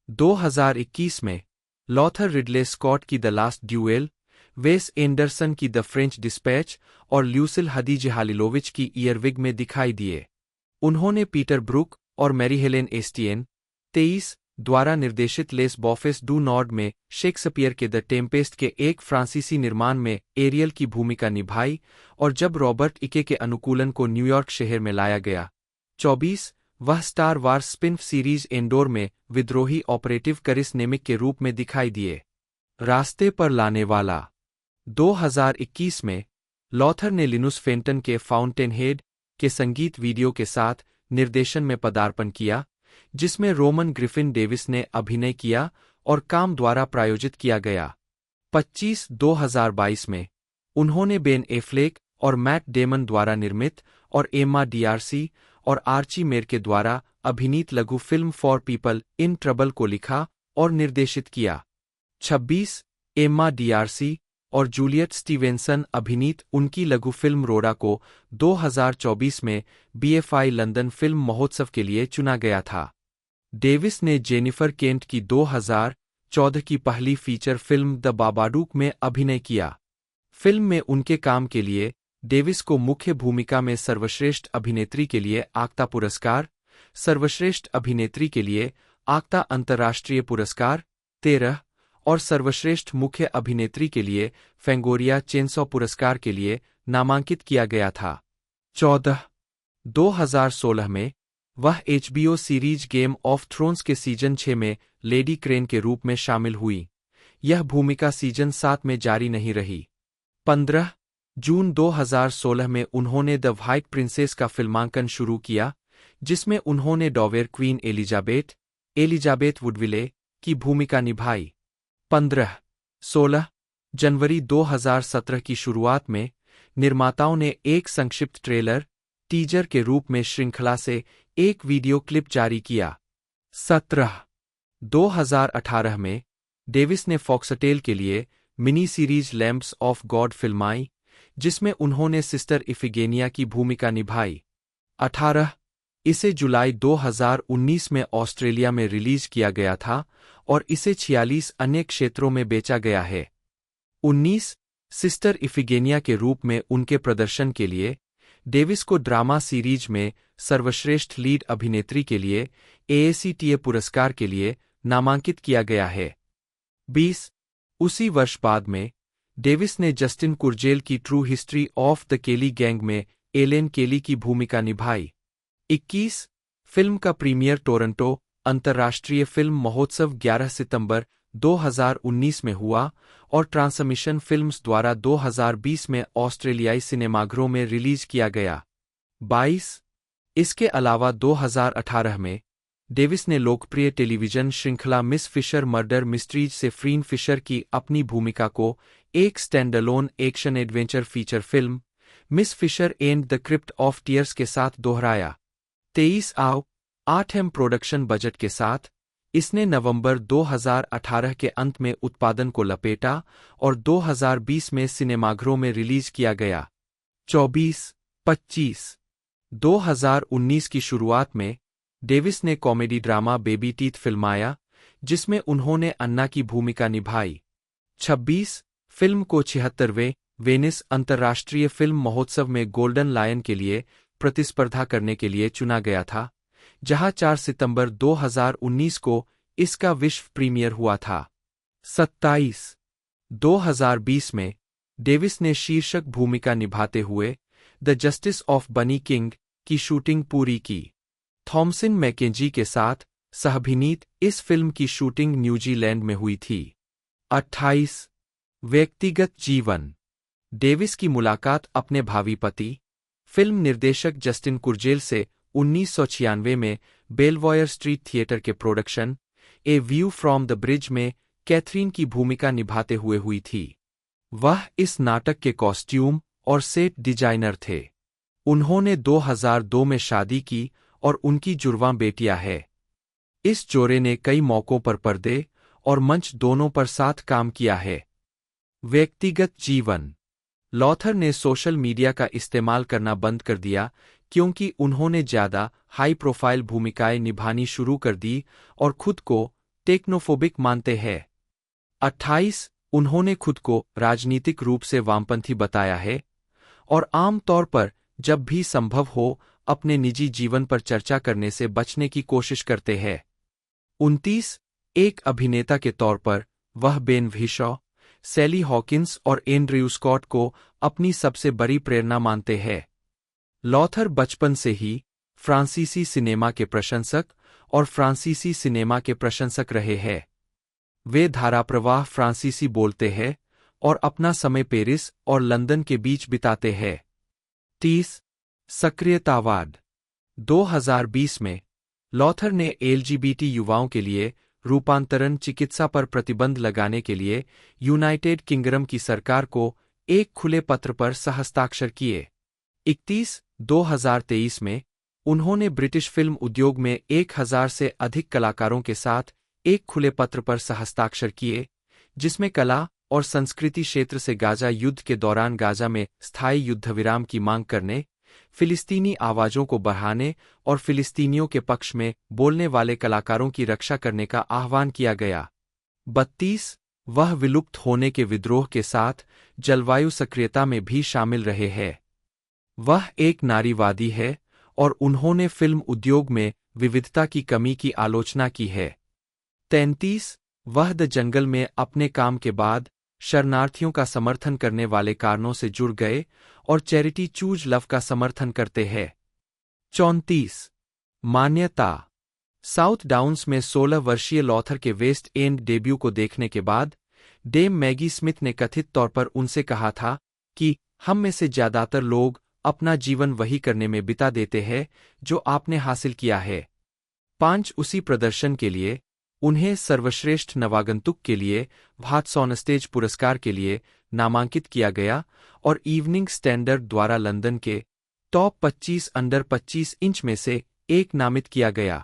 2021 में लॉथर रिडले स्कॉट की द लास्ट ड्यूएल, वेस एंडरसन की द फ्रेंच डिस्पैच और ल्यूसिल हदीजहालिलोविच की ईयरविग में दिखाई दिए। उन्होंने पीटर ब्रुक और मैरी हेलेन एस्टियन 23 द्वारा निर्देशित लेस बॉफेस डू नॉर्ड में शेक्सपियर के द टेम्पेस्ट के एक फ्रांसीसी निर्माण में एरियल की भूमिका निभाई, और जब रॉबर्ट इके के अनुकूलन को न्यूयॉर्क शहर में लाया गया। 24 वह Star Wars spin-off series Andor में विद्रोही ऑपरेटिव करिस नेमिक के रूप में दिखाई दिए। रास्ते पर लाने वाला 2021 में लॉथर ने लिनुस फेंटन के फाउंटेनहेड के संगीत वीडियो के साथ निर्देशन में पदार्पण किया, जिसमें रोमन ग्रिफिन डेविस ने अभिनय किया और काम द्वारा प्रायोजित किया गया। 25 2022 में उन्होंने बेन एफ्लेक और मैट डेमन द्वारा निर्मित और एम्मा डीआरसी और आर्ची मेर के द्वारा अभिनीत लघु film for people in trouble को लिखा और निर्देशित किया। 26 एम्मा डीआरसी और जूलियट स्टीवेंसन अभिनीत उनकी लघु फिल्म रोडा को 2024 में BFI लंदन फिल्म महोत्सव के लिए चुना गया था। डेविस ने जेनिफर केंट की 2000 2014 की पहली फीचर फिल्म द बाबाडूक में अभिनय किया। फिल्म में उनके काम के लिए डेविस को मुख्य भूमिका में सर्वश्रेष्ठ अभिनेत्री के लिए आक्ता पुरस्कार, सर्वश्रेष्ठ अभिनेत्री के लिए आक्ता अंतर्राष्ट्रीय पुरस्कार 13 और सर्वश्रेष्ठ मुख्य अभिनेत्री के लिए फैंगोरिया चेनसॉ पुरस्कार के लिए नामांकित किया गया था। 2016 में वह HBO series game of thrones के सीजन 6 में लेडी क्रेन के रूप में शामिल हुई। यह भूमिका सीजन 7 में जारी नहीं रही। 15 जून 2016 में उन्होंने द व्हाइट प्रिंसेस का फिल्मांकन शुरू किया, जिसमें उन्होंने डॉवेर क्वीन एलिजाबेथ वुडविले की भूमिका निभाई। 15-16 जनवरी 2017 की शुरुआत में निर्माताओं ने एक संक्षिप्त ट्रेलर टीजर के रूप में श्रृंखला से एक वीडियो क्लिप जारी किया। 17-2018 में डेविस ने फॉक्सटेल के लिए mini series Lambs of God फिल्माई, जिसमें उन्होंने सिस्टर इफिगेनिया की भूमिका निभाई। 18 इसे जुलाई 2019 में ऑस्ट्रेलिया में रिलीज किया गया था और इसे 46 अन्य क्षेत्रों में बेचा गया है। 19 सिस्टर इफिगेनिया के रूप में उनके प्रदर्शन के लिए डेविस को ड्रामा सीरीज में सर्वश्रेष्ठ लीड अभिनेत्री के लिए AACTA पुरस्कार के लिए नामांकित किया गया है। 20 उसी वर्ष बाद में डेविस ने जस्टिन कुर्जेल की ट्रू हिस्ट्री ऑफ द केली गैंग में एलेन केली की भूमिका निभाई। 21 फिल्म का प्रीमियर टोरंटो अंतर्राष्ट्रीय फिल्म महोत्सव 11 सितंबर 2019 में हुआ और ट्रांसमिशन फिल्म्स द्वारा 2020 में ऑस्ट्रेलियाई सिनेमाघरों में रिलीज किया गया। 22 इसके अलावा 2018 में डेविस ने लोकप्रिय टेलीविजन श्रृंखला मिस फिशर मर्डर मिस्ट्रीज से फ्रीन फिशर की अपनी भूमिका को एक standalone action adventure feature film Miss Fisher and the Crypt of Tears के साथ दोहराया। 23 प्रोडक्शन बजट के साथ इसने नवंबर 2018 के अंत में उत्पादन को लपेटा और 2020 में सिनेमाघरों में रिलीज किया गया। 24-25 2019 की शुरुआत में डेविस ने कॉमेडी ड्रामा बेबी टीथ फिल्माया, जिसमें उन्होंने अन्ना की भूमिका निभाई। 26 फिल्म को 76वें वेनिस अंतर्राष्ट्रीय फिल्म महोत्सव में गोल्डन लायन के लिए प्रतिस्पर्धा करने के लिए चुना गया था, जहां 4 सितंबर 2019 को इसका विश्व प्रीमियर हुआ था। 27 2020 में डेविस ने शीर्षक भूमिका निभाते हुए द जस्टिस ऑफ बनी किंग की शूटिंग पूरी की। थॉमसन मैकेंजी के साथ सहअभिनीत इस फिल्म की शूटिंग न्यूजीलैंड में हुई थी। 28 व्यक्तिगत जीवन डेविस की मुलाकात अपने भावी पति, फिल्म निर्देशक जस्टिन कुर्जेल से 1996 में बेलवॉयर स्ट्रीट थिएटर के production A view from the bridge में कैथरीन की भूमिका निभाते हुए हुई थी। वह इस नाटक के कॉस्ट्यूम और सेट डिजाइनर थे। उन्होंने 2002 में शादी की और उनकी जुड़वां बेटियां हैं। इस जोड़े ने कई मौकों पर पर्दे और मंच दोनों पर साथ काम किया है। व्यक्तिगत जीवन लॉथर ने सोशल मीडिया का इस्तेमाल करना बंद कर दिया क्योंकि उन्होंने ज्यादा हाई प्रोफाइल भूमिकाएं निभानी शुरू कर दी और खुद को टेक्नोफोबिक मानते हैं। 28 उन्होंने खुद को राजनीतिक रूप से वामपंथी बताया है और आम तौर पर जब भी संभव हो अपने निजी जीवन पर चर्चा करने से बचने की कोशिश करते हैं। 29 एक अभिनेता के तौर पर वह बेन व्हिशॉ, सैली हॉकिंस और एंड्रयू स्कॉट को अपनी सबसे बड़ी प्रेरणा मानते हैं। लॉथर बचपन से ही फ्रांसीसी सिनेमा के प्रशंसक और फ्रांसीसी सिनेमा के प्रशंसक रहे हैं। वे धाराप्रवाह फ्रांसीसी बोलते हैं और अपना समय पेरिस और लंदन के बीच बिताते हैं। 30 सक्रियतावाद 2020 में लॉथर ने LGBT युवाओं के लिए रूपांतरण चिकित्सा पर प्रतिबंध लगाने के लिए यूनाइटेड किंगडम की सरकार को एक खुले पत्र पर सहस्ताक्षर किए। 31 2023 में उन्होंने ब्रिटिश फिल्म उद्योग में 1000 से अधिक कलाकारों के साथ एक खुले पत्र पर सहस्ताक्षर किए, जिसमें कला और संस्कृति क्षेत्र से गाजा युद्ध के दौरान गाजा में स्थायी युद्धविराम की मांग करने, फिलिस्तीनी आवाजों को बढ़ाने और फिलिस्तीनियों के पक्ष में बोलने वाले कलाकारों की रक्षा करने का आह्वान किया गया। 32 वह विलुप्त होने के विद्रोह के साथ जलवायु सक्रियता में भी शामिल रहे हैं। वह एक नारीवादी है और उन्होंने फिल्म उद्योग में विविधता की कमी की आलोचना की है। 33 वह द जंगल में अपने काम के बाद शरणार्थियों का समर्थन करने वाले कारणों से जुड़ गए और चैरिटी चूज लव का समर्थन करते हैं। 34 मान्यता साउथ डाउन्स में 16 वर्षीय लॉथर के वेस्ट एंड डेब्यू को देखने के बाद डेम मैगी स्मिथ ने कथित तौर पर उनसे कहा था कि हम में से ज्यादातर लोग अपना जीवन वही करने में बिता देते हैं जो आपने हासिल किया है। 5 उसी प्रदर्शन के लिए उन्हें सर्वश्रेष्ठ नवागंतुक के लिए वाट्स ऑन स्टेज पुरस्कार के लिए नामांकित किया गया और इवनिंग स्टैंडर्ड द्वारा लंदन के टॉप 25 अंडर 25 इंच में से एक नामित किया गया।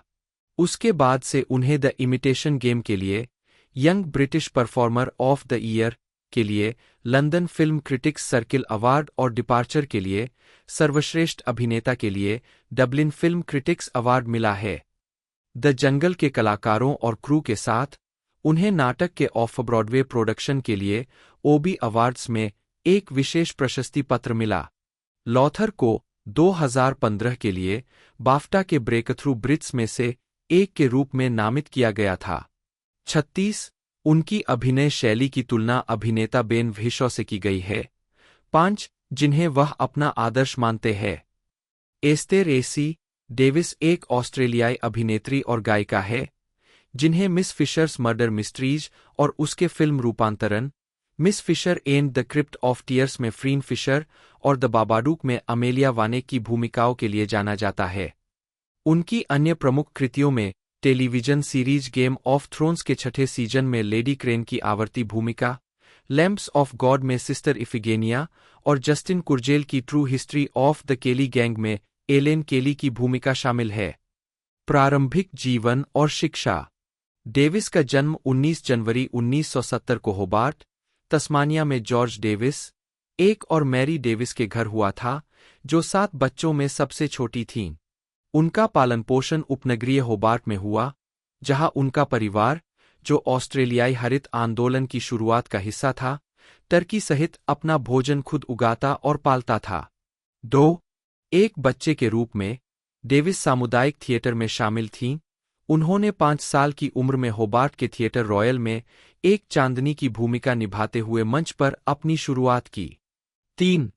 उसके बाद से उन्हें द इमिटेशन गेम के लिए, young British performer of the year के लिए London film critics circle award और डिपार्चर के लिए सर्वश्रेष्ठ अभिनेता के लिए डबलिन फिल्म क्रिटिक्स अवार्ड मिला है। द जंगल के कलाकारों और क्रू के साथ उन्हें नाटक के ऑफ ब्रॉडवे प्रोडक्शन के लिए ओबी अवार्ड्स में एक विशेष प्रशस्ति पत्र मिला। लॉथर को 2015 के लिए बाफ्टा के ब्रेकथ्रू ब्रिट्स में से एक के रूप में नामित किया गया था। 36 उनकी अभिनय शैली की तुलना अभिनेता बेन व्हिशॉ से की गई है। 5 जिन्हें वह अपना आदर्श मानते हैं। एस्तेर एसी डेविस एक ऑस्ट्रेलियाई अभिनेत्री और गायिका है जिन्हें मिस फिशर्स मर्डर मिस्ट्रीज और उसके फिल्म रूपांतरण Miss Fisher and the Crypt of Tears में फ्रीन फिशर और द बाबाडूक में अमेलिया वानेक की भूमिकाओं के लिए जाना जाता है। उनकी अन्य प्रमुख कृतियों में television series game of thrones के 6ठे सीजन में लेडी क्रेन की आवर्ती भूमिका, लैम्प्स ऑफ गॉड में सिस्टर इफिगेनिया और जस्टिन कुर्जेल की ट्रू हिस्ट्री ऑफ द केली गैंग में एलेन केली की भूमिका शामिल है। प्रारंभिक जीवन और शिक्षा डेविस का जन्म 19 जनवरी 1970 को होबार्ट, तस्मानिया में जॉर्ज डेविस, एक और मैरी डेविस के घर हुआ था, जो 7 बच्चों में सबसे छोटी थीं। उनका पालन पोषण उपनगरीय होबार्ट में हुआ, जहां उनका परिवार, जो ऑस्ट्रेलियाई हरित आंदोलन की शुरुआत का हिस्सा था, टर्की सहित अपना भोजन खुद उगाता और पालता था। 2 एक बच्चे के रूप में डेविस सामुदायिक थिएटर में शामिल थीं। उन्होंने 5 साल की उम्र में होबार्ट के थिएटर रॉयल में एक चांदनी की भूमिका निभाते हुए मंच पर अपनी शुरुआत की। 3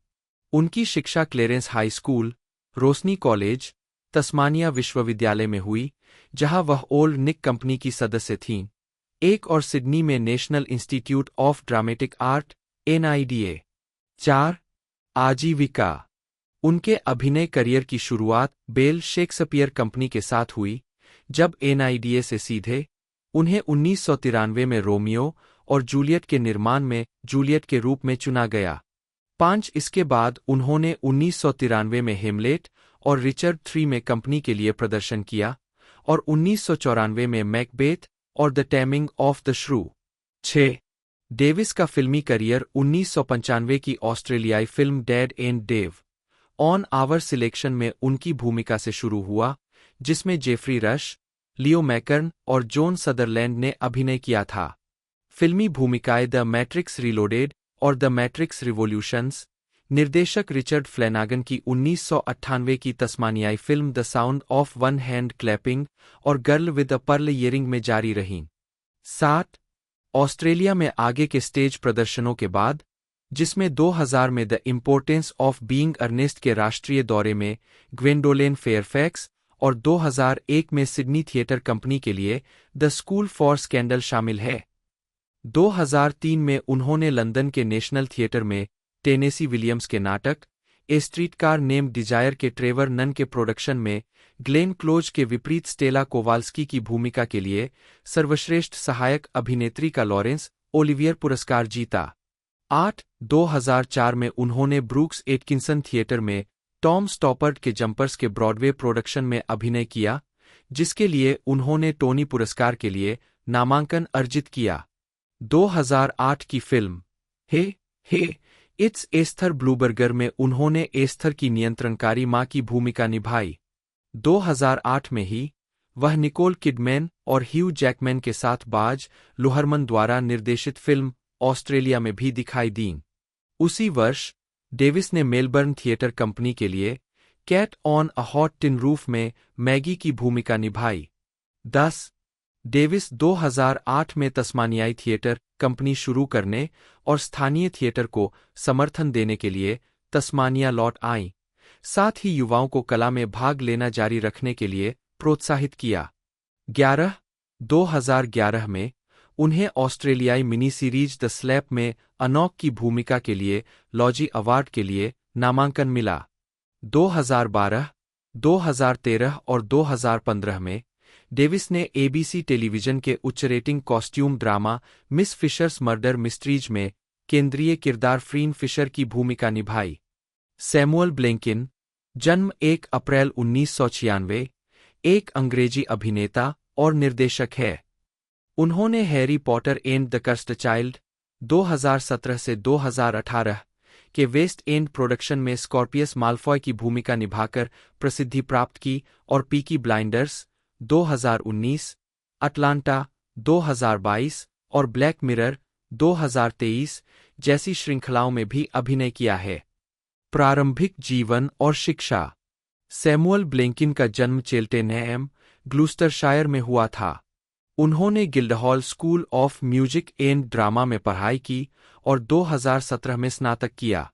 उनकी शिक्षा क्लेरेंस हाई स्कूल, रोशनी कॉलेज, तस्मानिया विश्वविद्यालय में हुई, जहां वह ओल्ड निक कंपनी की सदस्य थीं। 1 और सिडनी में national institute of dramatic art NIDA। 4 आजीविका उनके अभिनय करियर की शुरुआत बेल शेक्सपियर कंपनी के साथ हुई, जब NIDA से सीधे उन्हें 1993 में रोमियो और जूलियट के निर्माण में जूलियट के रूप में चुना गया। 5 इसके बाद उन्होंने 1993 में हेमलेट और रिचर्ड III में कंपनी के लिए प्रदर्शन किया और 1994 में मैकबेथ और द टैमिंग ऑफ द श्रू। 6 डेविस का फिल्मी करियर 1995 की ऑस्ट्रेलियाई film Dad and Dave On Our Selection में उनकी भूमिका से शुरू हुआ, जिसमें जेफरी रश, लियो मैकर्न और जॉन सदरलैंड ने अभिनय किया था। फिल्मी भूमिकाएं द मैट्रिक्स रीलोडेड और द मैट्रिक्स रिवॉल्यूशंस। निर्देशक रिचर्ड फ्लैनागन की 1998 की तस्मानियाई film The Sound of One Hand Clapping और Girl with a Pearl Earring में जारी रहीं। 7 ऑस्ट्रेलिया में आगे के स्टेज प्रदर्शनों के बाद, जिसमें 2000 में the Importance of Being Earnest के राष्ट्रीय दौरे में ग्वेंडोलेन फेयरफैक्स और 2001 में सिडनी थिएटर कंपनी के लिए द स्कूल फॉर स्कैंडल शामिल है। 2003 में उन्होंने लंदन के नेशनल थिएटर में टेनेसी विलियम्स के नाटक ए स्ट्रीटकार नेम्ड डिजायर के ट्रेवर नन के प्रोडक्शन में ग्लेन क्लोज के विपरीत स्टेला कोवाल्स्की की भूमिका के लिए सर्वश्रेष्ठ सहायक अभिनेत्री का लॉरेंस ओलिवियर पुरस्कार जीता। 8 2004 में उन्होंने ब्रूक्स एटकिंसन थिएटर में टॉम स्टॉपर्ट के जंपर्स के ब्रॉडवे प्रोडक्शन में अभिनय किया, जिसके लिए उन्होंने टोनी पुरस्कार के लिए नामांकन अर्जित किया। 2008 की फिल्म हे इट्स एस्थर ब्लूबर्गर में उन्होंने एस्थर की नियंत्रणकारी मां की भूमिका निभाई। 2008 में ही वह निकोल किडमैन और ह्यू जैकमैन के साथ बाज लुहरमन द्वारा निर्देशित फिल्म ऑस्ट्रेलिया में भी दिखाई दीं। उसी वर्ष डेविस ने मेलबर्न थिएटर कंपनी के लिए Cat on a Hot Tin Roof में मैगी की भूमिका निभाई। 10 डेविस 2008 में तस्मानियाई थिएटर कंपनी शुरू करने और स्थानीय थिएटर को समर्थन देने के लिए तस्मानिया लौट आईं, साथ ही युवाओं को कला में भाग लेना जारी रखने के लिए प्रोत्साहित किया। 11 2011 में उन्हें ऑस्ट्रेलियाई मिनी सीरीज द स्लैप में अनॉक की भूमिका के लिए लॉजी अवार्ड के लिए नामांकन मिला। 2012, 2013 और 2015 में डेविस ने एबीसी टेलीविजन के उच्च rating costume drama Miss Fisher's Murder Mysteries में केंद्रीय किरदार फ्रीन फिशर की भूमिका निभाई। सैमुअल ब्लैंकिन, जन्म 1 अप्रैल 1996, एक अंग्रेजी अभिनेता और निर्देशक है। उन्होंने Harry Potter and the cursed child 2017 से 2018 के वेस्ट एंड प्रोडक्शन में स्कॉर्पियस माल्फॉय की भूमिका निभाकर प्रसिद्धि प्राप्त की और पीकी ब्लाइंडर्स 2019, अटलांटा 2022 और ब्लैक मिरर 2023 जैसी श्रृंखलाओं में भी अभिनय किया है। प्रारंभिक जीवन और शिक्षा। सैमुअल ब्लैंकिन का जन्म चेल्टेनहैम, ग्लूस्टरशायर में हुआ था। उन्होंने Guildhall school of music and drama में पढ़ाई की और 2017 में स्नातक किया।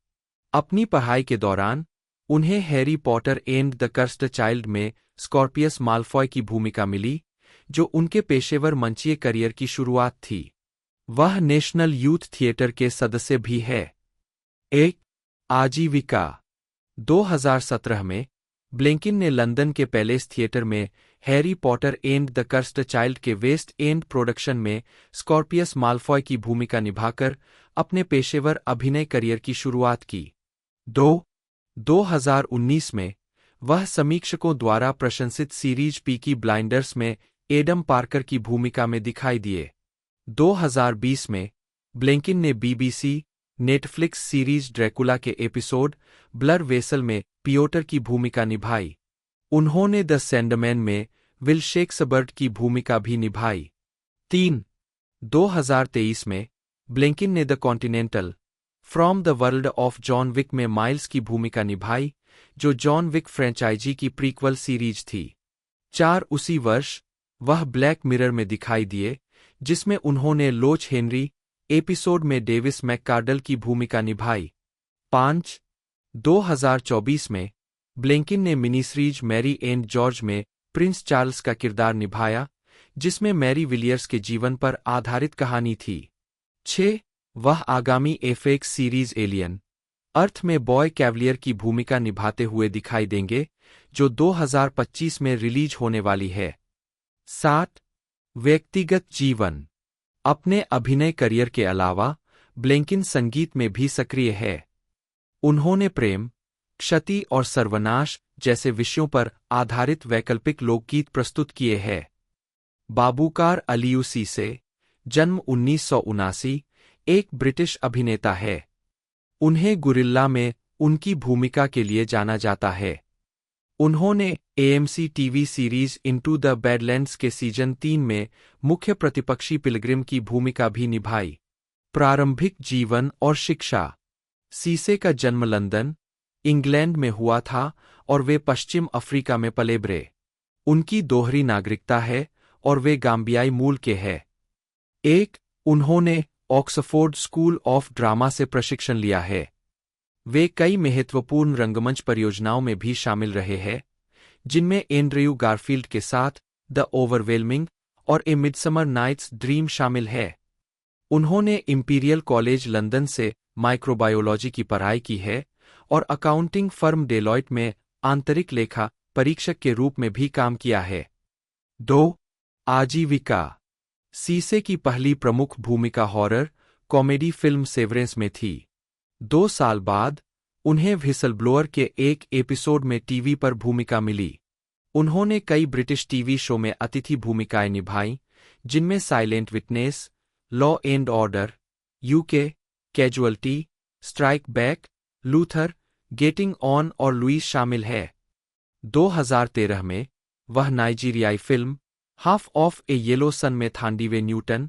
अपनी पढ़ाई के दौरान उन्हें Harry Potter and the cursed child में स्कॉर्पियस माल्फॉय की भूमिका मिली, जो उनके पेशेवर मंचीय करियर की शुरुआत थी। वह नेशनल यूथ थिएटर के सदस्य भी है। एक आजीविका। 2017 में ब्लैंकिन ने लंदन के पैलेस थिएटर में Harry Potter and the cursed child के वेस्ट एंड प्रोडक्शन में स्कॉर्पियस माल्फॉय की भूमिका निभाकर अपने पेशेवर अभिनय करियर की शुरुआत की। 2019 में वह समीक्षकों द्वारा प्रशंसित सीरीज पीकी ब्लाइंडर्स में एडम पार्कर की भूमिका में दिखाई दिए। 2020 में ब्लैंकिन ने बीबीसी नेटफ्लिक्स सीरीज ड्रैकुला के एपिसोड ब्लर वेसल में पियोटर की भूमिका निभाई। उन्होंने द सैंडमैन में विल शेक्सबर्ट की भूमिका भी निभाई। 2023 में ब्लैंकिन ने the Continental from the World of John Wick में माइल्स की भूमिका निभाई, जो जॉन विक फ्रेंचाइजी की प्रीक्वल सीरीज थी। 4 उसी वर्ष वह ब्लैक मिरर में दिखाई दिए, जिसमें उन्होंने लोच हेनरी एपिसोड में डेविस मैककार्डल की भूमिका निभाई। 5 2024 में ब्लैंकिन ने mini series Mary and George में प्रिंस चार्ल्स का किरदार निभाया, जिसमें मैरी विलियर्स के जीवन पर आधारित कहानी थी। 6 वह आगामी एफएक्स सीरीज एलियन अर्थ में बॉय कैवलियर की भूमिका निभाते हुए दिखाई देंगे, जो 2025 में रिलीज होने वाली है। 7 व्यक्तिगत जीवन। अपने अभिनय करियर के अलावा ब्लैंकिन संगीत में भी सक्रिय है। उन्होंने प्रेम, क्षति और सर्वनाश जैसे विषयों पर आधारित वैकल्पिक लोकगीत प्रस्तुत किए हैं। बाबूकार अलियू सीसे, जन्म 1979, एक ब्रिटिश अभिनेता है। उन्हें गुरिल्ला में उनकी भूमिका के लिए जाना जाता है। उन्होंने AMC TV series into the badlands के सीजन 3 में मुख्य प्रतिपक्षी पिलग्रिम की भूमिका भी निभाई। प्रारंभिक जीवन और शिक्षा। सीसे का जन्म लंदन, इंग्लैंड में हुआ था और वे पश्चिम अफ्रीका में पले बड़े। उनकी दोहरी नागरिकता है और वे गाम्बियाई मूल के हैं। 1 उन्होंने ऑक्सफोर्ड स्कूल ऑफ ड्रामा से प्रशिक्षण लिया है। वे कई महत्वपूर्ण रंगमंच परियोजनाओं में भी शामिल रहे हैं, जिनमें एंड्रयू गारफील्ड के साथ द ओवरवेलमिंग और ए मिडसमर नाइट्स ड्रीम शामिल है। उन्होंने इंपीरियल कॉलेज लंदन से माइक्रोबायोलॉजी की पढ़ाई की है और अकाउंटिंग फर्म डेलॉयट में आंतरिक लेखा परीक्षक के रूप में भी काम किया है। 2 आजीविका। सीसे की पहली प्रमुख भूमिका हॉरर कॉमेडी फिल्म सेवरेंस में थी। 2 साल बाद उन्हें व्हिसलब्लोअर के एक एपिसोड में टीवी पर भूमिका मिली। उन्होंने कई ब्रिटिश टीवी शो में अतिथि भूमिकाएं निभाईं, जिनमें Silent Witness, Law and Order, UK, Casualty, Strike Back, Luther, Getting On और लुइस शामिल है। 2013 में वह नाइजीरियाई film Half of a Yellow Sun में थांडीवे न्यूटन,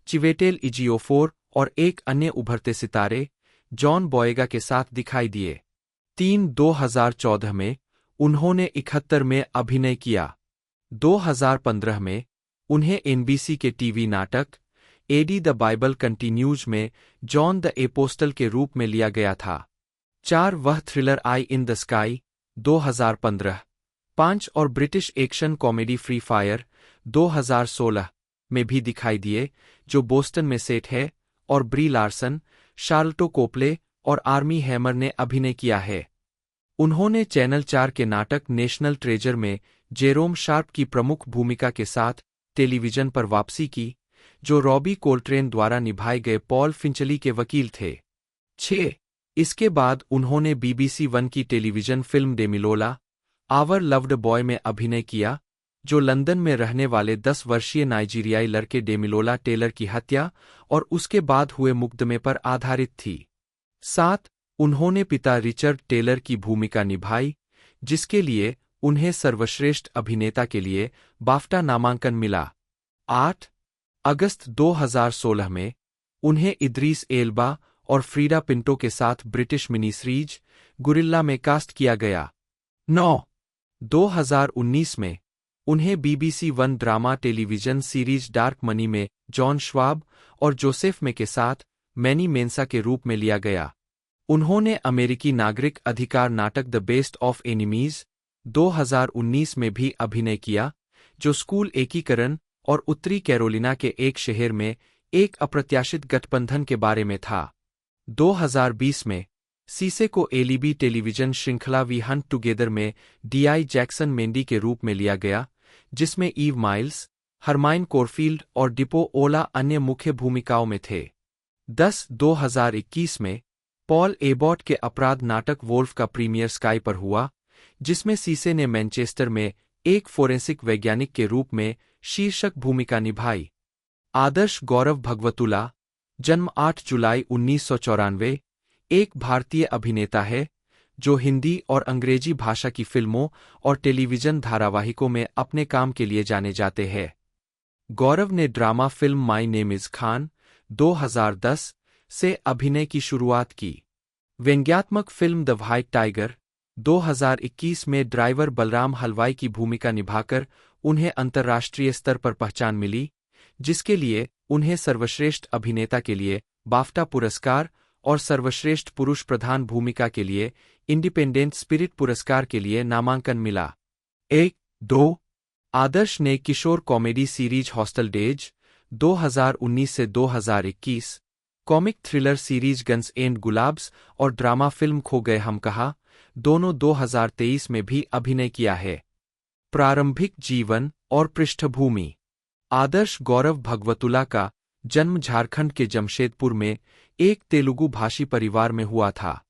चिवेटेल इजियोफोर और एक अन्य उभरते सितारे जॉन बॉयेगा के साथ दिखाई दिए। 2014 में उन्होंने 71 में अभिनय किया। 2015 में उन्हें एनबीसी के टीवी नाटक एडी द बाइबल कंटिन्यूज में जॉन द एपोस्टल के रूप में लिया गया था। 4 वह thriller I in the sky 2015, 5 और British action comedy free fire 2016 में भी दिखाई दिए, जो बोस्टन में सेट है और ब्री लार्सन, शार्लटो कोप्ले और आर्मी हैमर ने अभिनय किया है। उन्होंने चैनल 4 के नाटक नेशनल ट्रेजर में जेरोम शार्प की प्रमुख भूमिका के साथ टेलीविजन पर वापसी की, जो रॉबी कोल्ट्रेन द्वारा निभाए गए पॉल फिंचली के वकील थे। 6 इसके बाद उन्होंने BBC वन की television film Damilola Our Loved Boy में अभिनय किया, जो लंदन में रहने वाले 10 वर्षीय नाइजीरियाई लड़के डेमिलोला टेलर की हत्या और उसके बाद हुए मुकदमे पर आधारित थी। 7 उन्होंने पिता रिचर्ड टेलर की भूमिका निभाई, जिसके लिए उन्हें सर्वश्रेष्ठ अभिनेता के लिए बाफ्टा नामांकन मिला। 8 अगस्त 2016 में उन्हें इद्रीस एल्बा और फ्रीडा पिंटो के साथ ब्रिटिश मिनी सीरीज गुरिल्ला में कास्ट किया गया। 9 2019 में उन्हें BBC one drama television series dark money में जॉन श्वाब और जोसेफ मे के साथ मैनी मेंसा के रूप में लिया गया। उन्होंने अमेरिकी नागरिक अधिकार नाटक द बेस्ट ऑफ एनिमीज 2019 में भी अभिनय किया, जो स्कूल एकीकरण और उत्तरी कैरोलिना के एक शहर में एक अप्रत्याशित गठबंधन के बारे में था। 2020 में सीसे को एलिबी टेलीविजन श्रृंखला वी हंट टुगेदर में D.I. जैक्सन मेंडी के रूप में लिया गया, जिसमें ईव माइल्स, हरमाइन कोरफील्ड और डिपो ओला अन्य मुख्य भूमिकाओं में थे। 10 2021 में पॉल एबॉट के अपराध नाटक वोल्फ का प्रीमियर स्काई पर हुआ, जिसमें सीसे ने मैनचेस्टर में एक फोरेंसिक वैज्ञानिक के रूप में शीर्षक भूमिका निभाई। आदर्श गौरव भगवतुला, जन्म 8 जुलाई 1994, एक भारतीय अभिनेता है जो हिंदी और अंग्रेजी भाषा की फिल्मों और टेलीविजन धारावाहिकों में अपने काम के लिए जाने जाते हैं। गौरव ने drama film my name is Khan 2010 से अभिनय की शुरुआत की। व्यंग्यात्मक फिल्म द व्हाइट टाइगर 2021 में ड्राइवर बलराम हलवाई की भूमिका निभाकर उन्हें अंतर्राष्ट्रीय स्तर पर पहचान मिली, जिसके लिए उन्हें सर्वश्रेष्ठ अभिनेता के लिए बाफ्टा पुरस्कार और सर्वश्रेष्ठ पुरुष प्रधान भूमिका के लिए इंडिपेंडेंट स्पिरिट पुरस्कार के लिए नामांकन मिला। 1-2 आदर्श ने किशोर कॉमेडी सीरीज हॉस्टल डेज 2019 से 2021, comic thriller series Guns and Gulaabs और ड्रामा फिल्म खो गए हम कहा दोनों 2023 में भी अभिनय किया है। प्रारंभिक जीवन और पृष्ठभूमि। आदर्श गौरव भगवतुला का जन्म झारखंड के जमशेदपुर में एक तेलुगु भाषी परिवार में हुआ था।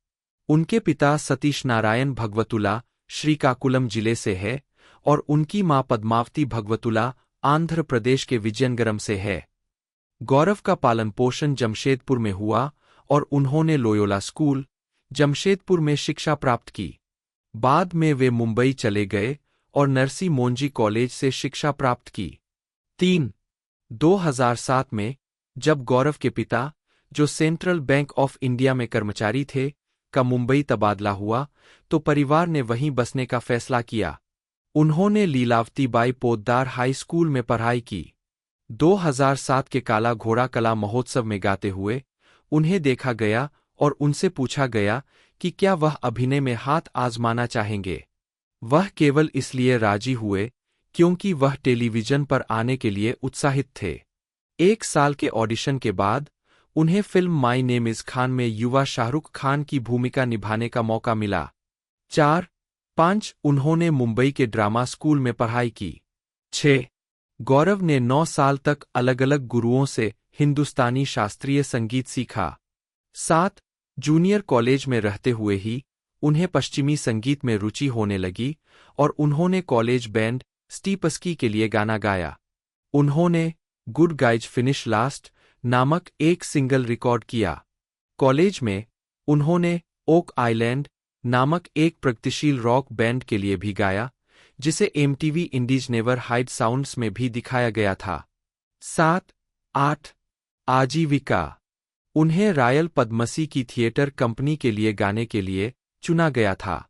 उनके पिता सतीश नारायण भगवतुला श्रीकाकुलम जिले से है और उनकी मां पद्मावती भगवतुला आंध्र प्रदेश के विजयनगरम से है। गौरव का पालन पोषण जमशेदपुर में हुआ और उन्होंने लोयोला स्कूल, जमशेदपुर में शिक्षा प्राप्त की। बाद में वे मुंबई चले गए और नरसी मोंजी कॉलेज से शिक्षा प्राप्त की। 2007 में जब गौरव के पिता, जो सेंट्रल बैंक ऑफ इंडिया में कर्मचारी थे, का मुंबई तबादला हुआ तो परिवार ने वहीं बसने का फैसला किया। उन्होंने लीलावती बाई पोद्दार हाई स्कूल में पढ़ाई की। 2007 के काला घोड़ा कला महोत्सव में गाते हुए उन्हें देखा गया और उनसे पूछा गया कि क्या वह अभिनय में हाथ आजमाना चाहेंगे। वह केवल इसलिए राजी हुए क्योंकि वह टेलीविजन पर आने के लिए उत्साहित थे। 1 साल के ऑडिशन के बाद उन्हें film my name is Khan में युवा शाहरुख खान की भूमिका निभाने का मौका मिला। 4-5 उन्होंने मुंबई के ड्रामा स्कूल में पढ़ाई की। 6 गौरव ने 9 साल तक अलग अलग गुरुओं से हिंदुस्तानी शास्त्रीय संगीत सीखा। 7 जूनियर कॉलेज में रहते हुए ही उन्हें पश्चिमी संगीत में रुचि होने लगी और उन्होंने कॉलेज बैंड स्टीपस्की के लिए गाना गाया। उन्होंने गुड गाइज फिनिश लास्ट नामक एक सिंगल रिकॉर्ड किया। कॉलेज में उन्होंने ओक आइलैंड नामक एक प्रगतिशील रॉक बैंड के लिए भी गाया, जिसे MTV Indies never hide sounds में भी दिखाया गया था। 7, 8 आजीविका। उन्हें रॉयल पद्मसी की थिएटर कंपनी के लिए गाने के लिए चुना गया था।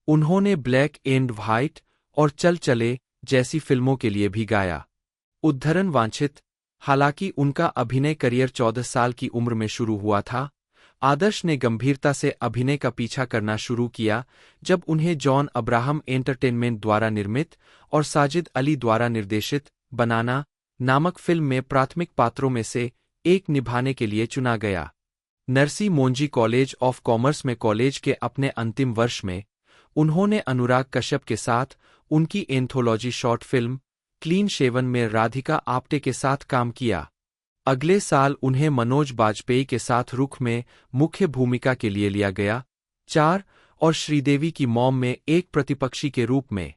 उन्होंने ब्लैक एंड व्हाइट और चल चले जैसी फिल्मों के लिए भी गाया। उद्धरण वांछित। हालांकि उनका अभिनय करियर 14 साल की उम्र में शुरू हुआ था, आदर्श ने गंभीरता से अभिनय का पीछा करना शुरू किया जब उन्हें जॉन अब्राहम एंटरटेनमेंट द्वारा निर्मित और साजिद अली द्वारा निर्देशित बनाना नामक फिल्म में प्राथमिक पात्रों में से एक निभाने के लिए चुना गया। Narsi Monjee college of commerce में कॉलेज के अपने अंतिम वर्ष में उन्होंने अनुराग कश्यप के साथ उनकी anthology short film Clean Shaven में राधिका आप्टे के साथ काम किया। अगले साल उन्हें मनोज बाजपेयी के साथ रुख में मुख्य भूमिका के लिए लिया गया। 4 और श्रीदेवी की मॉम में एक प्रतिपक्षी के रूप में।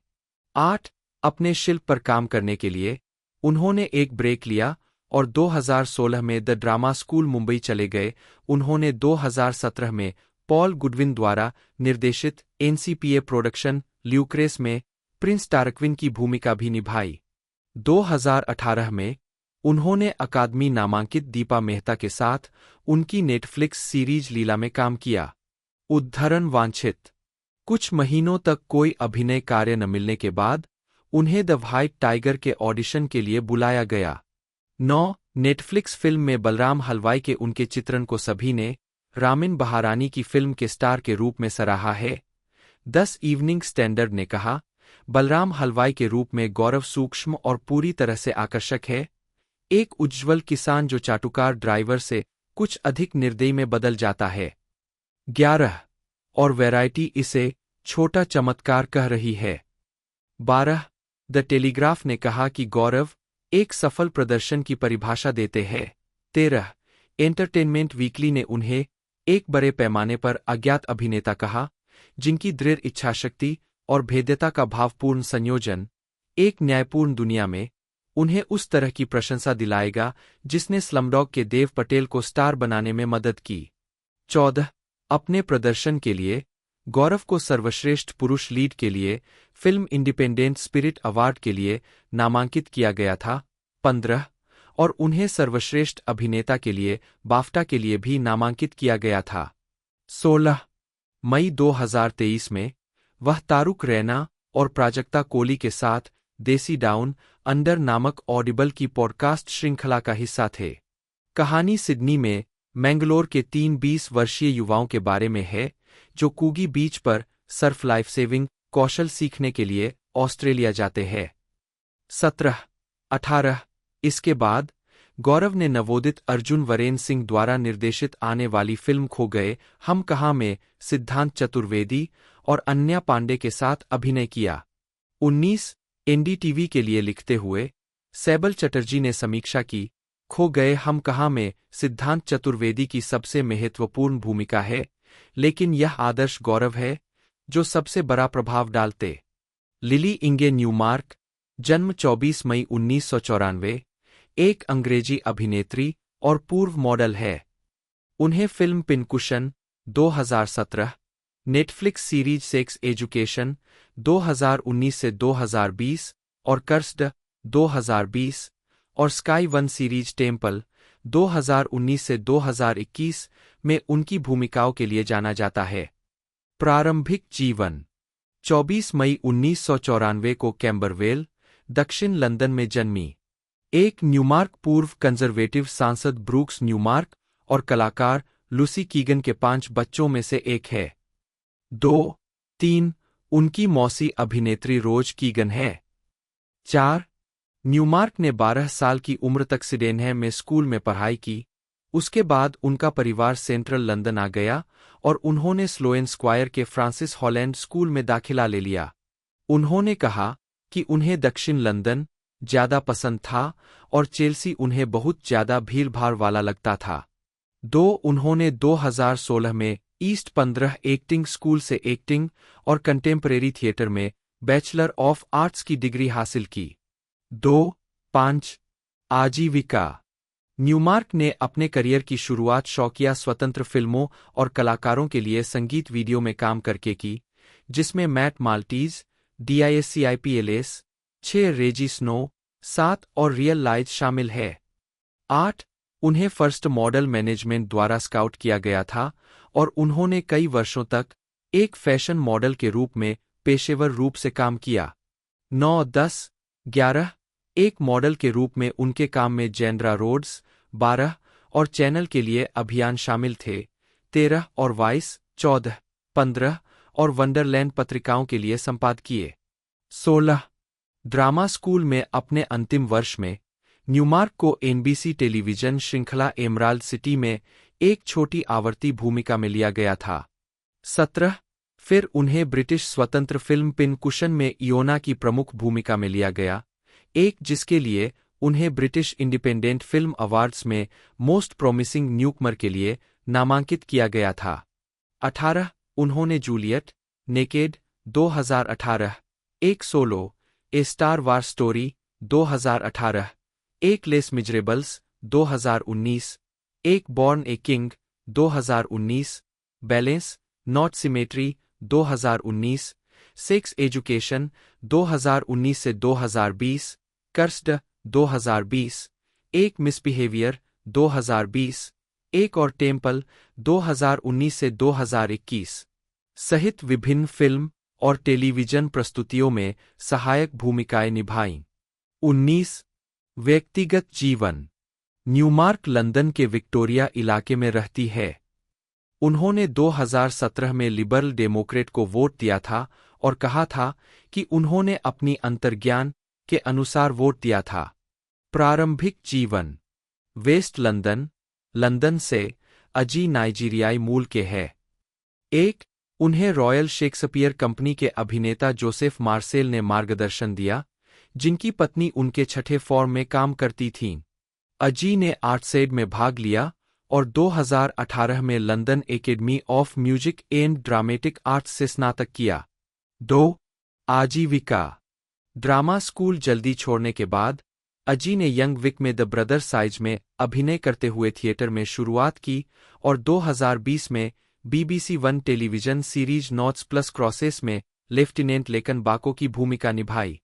8 अपने शिल्प पर काम करने के लिए उन्होंने एक ब्रेक लिया और 2016 में द ड्रामा स्कूल मुंबई चले गए। उन्होंने 2017 में पॉल गुडविन द्वारा निर्देशित NCPA प्रोडक्शन ल्यूक्रेस में प्रिंस टारक्विन की भूमिका भी निभाई। 2018 में उन्होंने अकादमी नामांकित दीपा मेहता के साथ उनकी नेटफ्लिक्स सीरीज लीला में काम किया। उद्धरण वांछित। कुछ महीनों तक कोई अभिनय कार्य न मिलने के बाद उन्हें द व्हाइट टाइगर के ऑडिशन के लिए बुलाया गया। 9 नेटफ्लिक्स फिल्म में बलराम हलवाई के उनके चित्रण को सभी ने रामिन बहारानी की फिल्म के स्टार के रूप में सराहा है। 10 इवनिंग स्टैंडर्ड ने कहा, बलराम हलवाई के रूप में गौरव सूक्ष्म और पूरी तरह से आकर्षक है, एक उज्ज्वल किसान जो चाटुकार ड्राइवर से कुछ अधिक निर्दयी में बदल जाता है। 11 और वैरायटी इसे छोटा चमत्कार कह रही है। 12 द टेलीग्राफ ने कहा कि गौरव एक सफल प्रदर्शन की परिभाषा देते हैं। 13 एंटरटेनमेंट वीकली ने उन्हें एक बड़े पैमाने पर अज्ञात अभिनेता कहा, जिनकी दृढ़ इच्छाशक्ति और भेद्यता का भावपूर्ण संयोजन एक न्यायपूर्ण दुनिया में उन्हें उस तरह की प्रशंसा दिलाएगा जिसने स्लमडॉग के देव पटेल को स्टार बनाने में मदद की। 14 अपने प्रदर्शन के लिए गौरव को सर्वश्रेष्ठ पुरुष लीड के लिए फिल्म इंडिपेंडेंट स्पिरिट अवार्ड के लिए नामांकित किया गया था। 15 और उन्हें सर्वश्रेष्ठ अभिनेता के लिए बाफ्टा के लिए भी नामांकित किया गया था। 16 मई 2023 में वह तारुक रैना और प्राजक्ता कोली के साथ देसी डाउन अंडर नामक ऑडिबल की पॉडकास्ट श्रृंखला का हिस्सा थे। कहानी सिडनी में मैंगलोर के 3 20 वर्षीय युवाओं के बारे में है जो कूगी बीच पर सर्फ लाइफ सेविंग कौशल सीखने के लिए ऑस्ट्रेलिया जाते हैं। 17 18 इसके बाद गौरव ने नवोदित अर्जुन वरेन सिंह द्वारा निर्देशित आने वाली फिल्म खो गए हम कहाँ में सिद्धांत चतुर्वेदी और अन्या पांडे के साथ अभिनय किया। 19 NDTV के लिए लिखते हुए सैबल चटर्जी ने समीक्षा की, खो गए हम कहाँ में सिद्धांत चतुर्वेदी की सबसे महत्वपूर्ण भूमिका है, लेकिन यह आदर्श गौरव है जो सबसे बड़ा प्रभाव डालते। लिली इंगे न्यूमार्क, जन्म 24 मई 1994, एक अंग्रेजी अभिनेत्री और पूर्व मॉडल है। उन्हें film Pincushion 2017, Netflix series Sex Education 2019 से 2020 और कर्स्ड 2020 और स्काई वन सीरीज टेम्पल 2019 से 2021 में उनकी भूमिकाओं के लिए जाना जाता है। प्रारंभिक जीवन 24 मई 1994 को कैम्बरवेल, दक्षिण लंदन में जन्मी। एक न्यूमार्क पूर्व कंजर्वेटिव सांसद ब्रूक्स न्यूमार्क और कलाकार लूसी कीगन के 5 बच्चों में से एक है। 2, 3 उनकी मौसी अभिनेत्री रोज कीगन है। 4 न्यूमार्क ने 12 साल की उम्र तक सिडेनहैम में स्कूल में पढ़ाई की। उसके बाद उनका परिवार सेंट्रल लंदन आ गया और उन्होंने स्लोएन स्क्वायर के फ्रांसिस हॉलैंड स्कूल में दाखिला ले लिया। उन्होंने कहा कि उन्हें दक्षिण लंदन ज्यादा पसंद था और चेल्सी उन्हें बहुत ज्यादा भीड़-भाड़ वाला लगता था। 2 उन्होंने 2016 में ईस्ट 15 एक्टिंग स्कूल से एक्टिंग और कंटेम्परेरी थिएटर में बैचलर ऑफ आर्ट्स की डिग्री हासिल की। 2, 5 आजीविका न्यूमार्क ने अपने करियर की शुरुआत शौकिया स्वतंत्र फिल्मों और कलाकारों के लिए संगीत वीडियो में काम करके की, जिसमें मैट माल्टीज, DISCIPLS, 6 रेजी स्नो, 7 और रियल लाइफ शामिल है। 8 उन्हें फर्स्ट मॉडल मैनेजमेंट द्वारा स्काउट किया गया था और उन्होंने कई वर्षों तक एक फैशन मॉडल के रूप में पेशेवर रूप से काम किया। 9 10 11 एक मॉडल के रूप में उनके काम में जेंड्रा रोड्स, 12 और चैनल के लिए अभियान शामिल थे, 13 और वाइस, 14, 15 और वंडरलैंड पत्रिकाओं के लिए संपादकीय। 16 ड्रामा स्कूल में अपने अंतिम वर्ष में न्यूमार्क को एनबीसी टेलीविजन श्रृंखला एमराल्ड सिटी में एक छोटी आवर्ती भूमिका में लिया गया था। 17 फिर उन्हें ब्रिटिश स्वतंत्र फिल्म पिन कुशन में इयोना की प्रमुख भूमिका में लिया गया, एक जिसके लिए उन्हें ब्रिटिश इंडिपेंडेंट फिल्म अवार्ड्स में मोस्ट प्रॉमिसिंग न्यूकमर के लिए नामांकित किया गया था। 18 उन्होंने जूलियट, नेकेड, 2018, एक सोलो, ए स्टार वार स्टोरी, 2018, एक लेस मिजरेबल्स, 2019, एक born a king, 2019, balance, not symmetry, 2019, sex Education, 2019 से 2020, कर्स्ड, 2020, एक मिसबिहेवियर, 2020, एक और टेम्पल, 2019 से 2021, सहित विभिन्न फिल्म और टेलीविजन प्रस्तुतियों में सहायक भूमिकाएं निभाईं। 19 व्यक्तिगत जीवन। न्यूमार्क लंदन के विक्टोरिया इलाके में रहती है। उन्होंने 2017 में लिबरल डेमोक्रेट को वोट दिया था और कहा था कि उन्होंने अपनी अंतर्ज्ञान के अनुसार वोट दिया था। प्रारंभिक जीवन। वेस्ट लंदन, लंदन से अजी नाइजीरियाई मूल के है। 1 उन्हें रॉयल शेक्सपियर कंपनी के अभिनेता जोसेफ मार्सेल ने मार्गदर्शन दिया, जिनकी पत्नी उनके छठे फॉर्म में काम करती थीं। अजी ने आर्टसेड में भाग लिया और 2018 में London academy of music and dramatic arts से स्नातक किया। 2 आजीविका। ड्रामा स्कूल जल्दी छोड़ने के बाद अजी ने यंग विक में द ब्रदर साइज में अभिनय करते हुए थिएटर में शुरुआत की और 2020 में BBC one television series Noughts Plus Crosses में लेफ्टिनेंट लेकन बाको की भूमिका निभाई।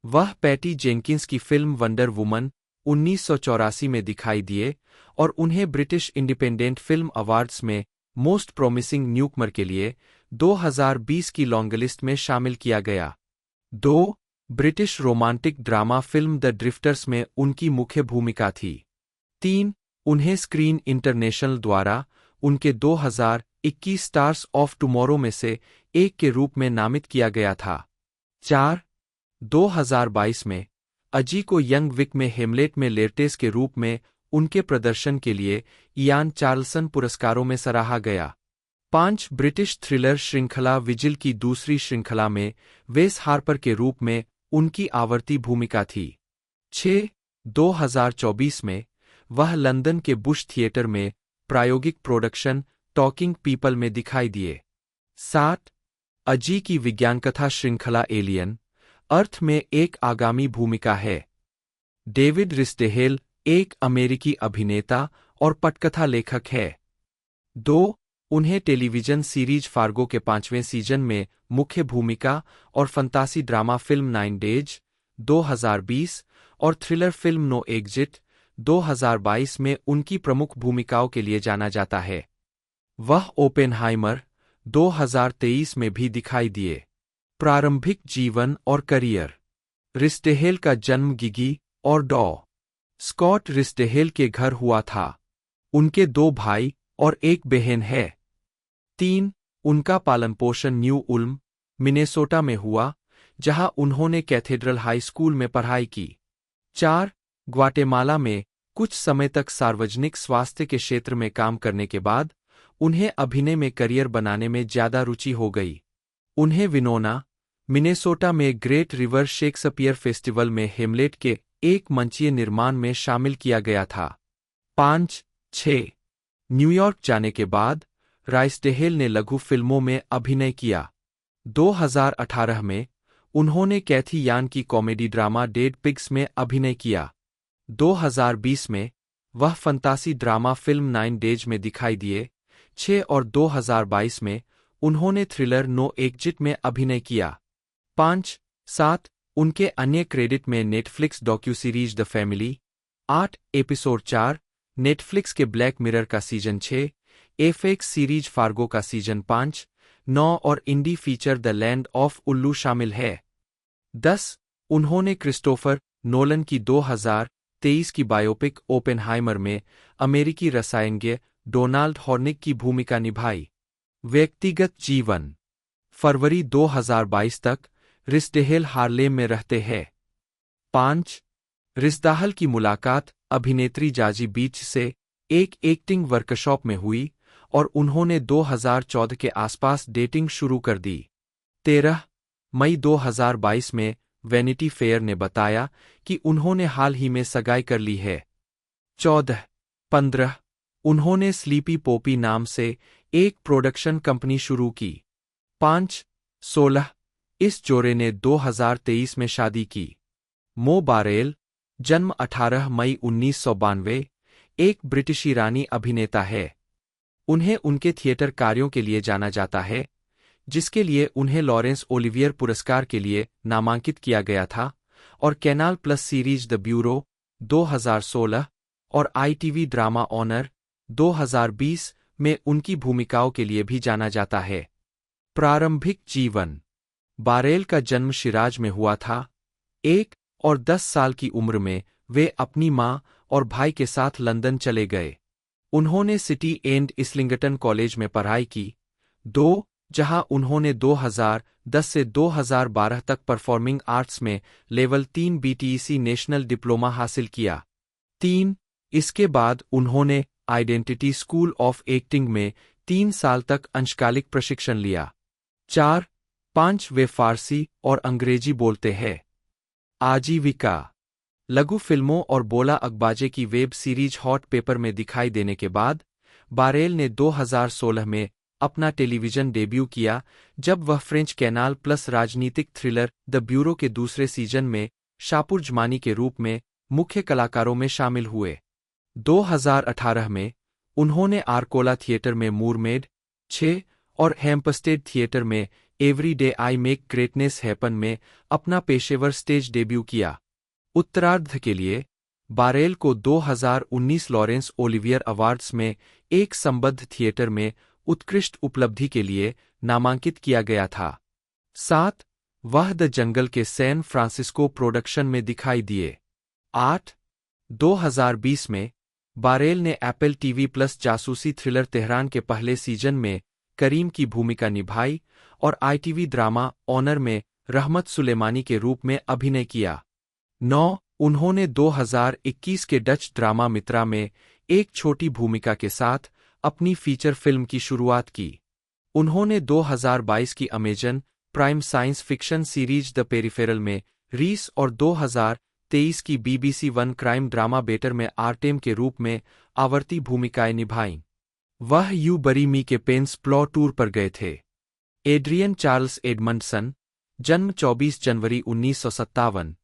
वह पैटी जेंकिंस की फिल्म वंडर वुमन 1984 में दिखाई दिए और उन्हें ब्रिटिश इंडिपेंडेंट फिल्म अवार्ड्स में मोस्ट प्रॉमिसिंग न्यूकमर के लिए 2020 की लॉन्गलिस्ट में शामिल किया गया। 2 British romantic drama film the drifters में उनकी मुख्य भूमिका थी। 3 उन्हें स्क्रीन इंटरनेशनल द्वारा उनके 2021 स्टार्स ऑफ टुमारो में से एक के रूप में नामित किया गया था। 4 2022 में अजी को यंग विक में हेमलेट में लेर्टेस के रूप में उनके प्रदर्शन के लिए इयान चार्ल्सन पुरस्कारों में सराहा गया। 5 ब्रिटिश थ्रिलर श्रृंखला विजिल की दूसरी श्रृंखला में वेस हार्पर के रूप में उनकी आवर्ती भूमिका थी। 6 2024 में वह लंदन के बुश थिएटर में प्रायोगिक प्रोडक्शन टॉकिंग पीपल में दिखाई दिए। 7 अजी की विज्ञानकथा श्रृंखला एलियन अर्थ में एक आगामी भूमिका है। डेविड रिस्डेहेल एक अमेरिकी अभिनेता और पटकथा लेखक है। 2 उन्हें टेलीविजन सीरीज फार्गो के 5वें सीजन में मुख्य भूमिका और फंतासी ड्रामा फिल्म 9 डेज 2020 और थ्रिलर फिल्म नो एग्जिट 2022 में उनकी प्रमुख भूमिकाओं के लिए जाना जाता है। वह ओपेनहाइमर 2023 में भी दिखाई दिए। प्रारंभिक जीवन और करियर। रिस्डेहेल का जन्म गिगी और डॉ स्कॉट रिस्डेहेल के घर हुआ था। उनके 2 भाई और एक बहन है। 3 उनका पालन-पोषण न्यू उल्म, मिनेसोटा में हुआ, जहां उन्होंने कैथेड्रल हाई स्कूल में पढ़ाई की। 4 ग्वाटेमाला में कुछ समय तक सार्वजनिक स्वास्थ्य के क्षेत्र में काम करने के बाद उन्हें अभिनय में करियर बनाने में ज्यादा रुचि हो गई। उन्हें विनोना, मिनेसोटा में ग्रेट रिवर शेक्सपियर फेस्टिवल में हेमलेट के एक मंचीय निर्माण में शामिल किया गया था। 5 6 न्यूयॉर्क जाने के बाद राइस्डेहेल ने लघु फिल्मों में अभिनय किया। 2018 में उन्होंने कैथी यान की कॉमेडी ड्रामा डेड पिग्स में अभिनय किया। 2020 में वह फंतासी ड्रामा फिल्म 9 डेज में दिखाई दिए। 6 और 2022 में उन्होंने थ्रिलर नो एग्जिट में अभिनय किया। 5, 7 उनके अन्य क्रेडिट में Netflix docuseries The Family, 8 episode 4 Netflix के ब्लैक मिरर का सीजन 6, एफएक्स सीरीज फार्गो का सीजन 5, 9 और indie feature The Land of उल्लू शामिल है। 10 उन्होंने क्रिस्टोफर नोलन की 2023 की बायोपिक ओपेनहाइमर में अमेरिकी रसायनज्ञ डोनाल्ड हॉर्निक की भूमिका निभाई। व्यक्तिगत जीवन फरवरी 2022 तक रिस्डेहेल हार्लेम में रहते हैं। 5 रिस्दाहल की मुलाकात अभिनेत्री जाजी बीच से एक एक्टिंग वर्कशॉप में हुई और उन्होंने 2014 के आसपास डेटिंग शुरू कर दी। 13 मई 2022 में वैनिटी फेयर ने बताया कि उन्होंने हाल ही में सगाई कर ली है। 15 उन्होंने स्लीपी पोपी नाम से एक प्रोडक्शन कंपनी शुरू की। 16 इस जोड़े ने 2023 में शादी की। मो बारेल जन्म 18 मई 1992 एक ब्रिटिश ईरानी अभिनेता है। उन्हें उनके थिएटर कार्यों के लिए जाना जाता है, जिसके लिए उन्हें लॉरेंस ओलिवियर पुरस्कार के लिए नामांकित किया गया था, और canal plus series the bureau 2016 और आईटीवी ड्रामा ऑनर 2020 में उनकी भूमिकाओं के लिए भी जाना जाता है। प्रारंभिक जीवन बारेल का जन्म शिराज में हुआ था। 1 और 10 साल की उम्र में वे अपनी मां और भाई के साथ लंदन चले गए। उन्होंने सिटी एंड इस्लिंगटन कॉलेज में पढ़ाई की। 2 जहां उन्होंने 2010 से 2012 तक परफॉर्मिंग आर्ट्स में लेवल 3 बीटीईसी नेशनल डिप्लोमा हासिल किया। 3 इसके बाद उन्होंने आइडेंटिटी स्कूल ऑफ एक्टिंग में 3 साल तक अंशकालिक प्रशिक्षण लिया। 4-5 वे फारसी और अंग्रेजी बोलते हैं। आजीविका लघु फिल्मों और बोला अकबाजे की वेब सीरीज हॉट पेपर में दिखाई देने के बाद बारेल ने 2016 में अपना टेलीविजन डेब्यू किया, जब वह फ्रेंच कैनाल प्लस राजनीतिक थ्रिलर द ब्यूरो के दूसरे सीजन में शापुर जमानी के रूप में मुख्य कलाकारों में शामिल हुए। 2018 में उन्होंने आर्कोला थिएटर में मूरमेड 6 और हैम्पस्टेड थिएटर में every day I make greatness happen में अपना पेशेवर स्टेज डेब्यू किया। उत्तरार्ध के लिए बारेल को 2019 लॉरेंस ओलिवियर अवार्ड्स में एक संबद्ध थिएटर में उत्कृष्ट उपलब्धि के लिए नामांकित किया गया था। 7 वह द जंगल के सैन फ्रांसिस्को प्रोडक्शन में दिखाई दिए। 8 2020 में बारेल ने एप्पल टीवी प्लस जासूसी थ्रिलर तेहरान के पहले सीजन में करीम की भूमिका निभाई और आईटीवी ड्रामा ऑनर में रहमत सुलेमानी के रूप में अभिनय किया। 9 उन्होंने 2021 के डच ड्रामा मित्रा में एक छोटी भूमिका के साथ अपनी फीचर फिल्म की शुरुआत की। उन्होंने 2022 की Amazon prime science fiction series the peripheral में रीस और 2023 की BBC one crime drama better में आर्टेम के रूप में आवर्ती भूमिकाएं निभाईं। वह यू बरी मी के पेंस प्लॉ टूर पर गए थे। एड्रियन चार्ल्स एडमंडसन जन्म 24 जनवरी 1957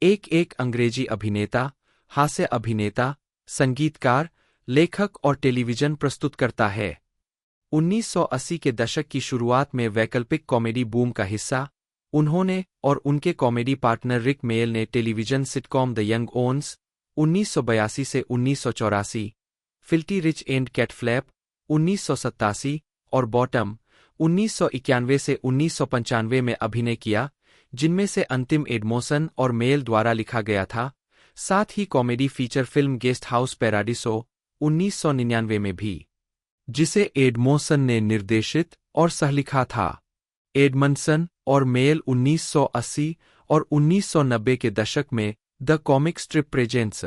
एक अंग्रेजी अभिनेता, हास्य अभिनेता, संगीतकार, लेखक और टेलीविजन प्रस्तुतकर्ता है। 1980 के दशक की शुरुआत में वैकल्पिक कॉमेडी बूम का हिस्सा उन्होंने और उनके कॉमेडी पार्टनर रिक मेल ने television sitcom the Young Ones 1982 से 1984, फिल्टी रिच एंड कैटफ्लैप 1987 और बॉटम 1991 से 1995 में अभिनय किया, जिनमें से अंतिम एडमोसन और मेल द्वारा लिखा गया था। साथ ही comedy feature film Guest House Paradiso 1999 में भी, जिसे एडमोसन ने निर्देशित और सहलिखा था। एडमंडसन और मेल 1980 और 1990 के दशक में the Comic strip presents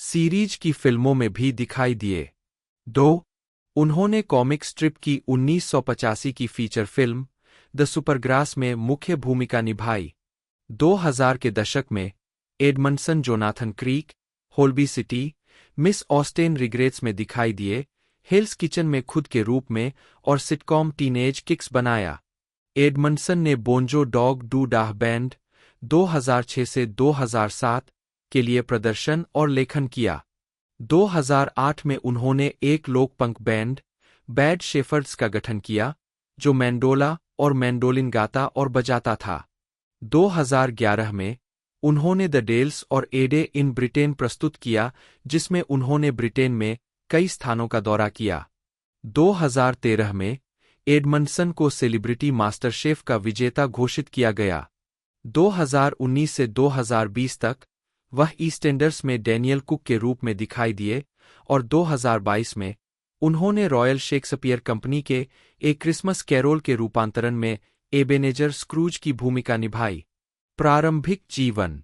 series की फिल्मों में भी दिखाई दिए। 2 उन्होंने कॉमिक स्ट्रिप की 1985 की फीचर फिल्म द सुपरग्रास में मुख्य भूमिका निभाई। 2000 के दशक में Edmondson Jonathan Creek, Holby City, Miss Austen Regrets में दिखाई दिए, हेल्स किचन में खुद के रूप में और सिटकॉम टीनेज किक्स बनाया। एडमंडसन ने बोंजो डॉग डू डाह बैंड 2006 से 2007 के लिए प्रदर्शन और लेखन किया। 2008 में उन्होंने एक लोक पंक बैंड बैड शेफर्ड्स का गठन किया, जो मैंडोला और मैंडोलिन गाता और बजाता था। 2011 में उन्होंने द डेल्स और एडे इन ब्रिटेन प्रस्तुत किया, जिसमें उन्होंने ब्रिटेन में कई स्थानों का दौरा किया। 2013 में एडमंडसन को सेलिब्रिटी मास्टर शेफ का विजेता घोषित किया गया। 2019 से 2020 तक वह ईस्टेंडर्स में डैनियल कुक के रूप में दिखाई दिए और 2022 में उन्होंने रॉयल शेक्सपियर कंपनी के एक क्रिसमस कैरोल के रूपांतरण में एबेनेजर स्क्रूज की भूमिका निभाई। प्रारंभिक जीवन।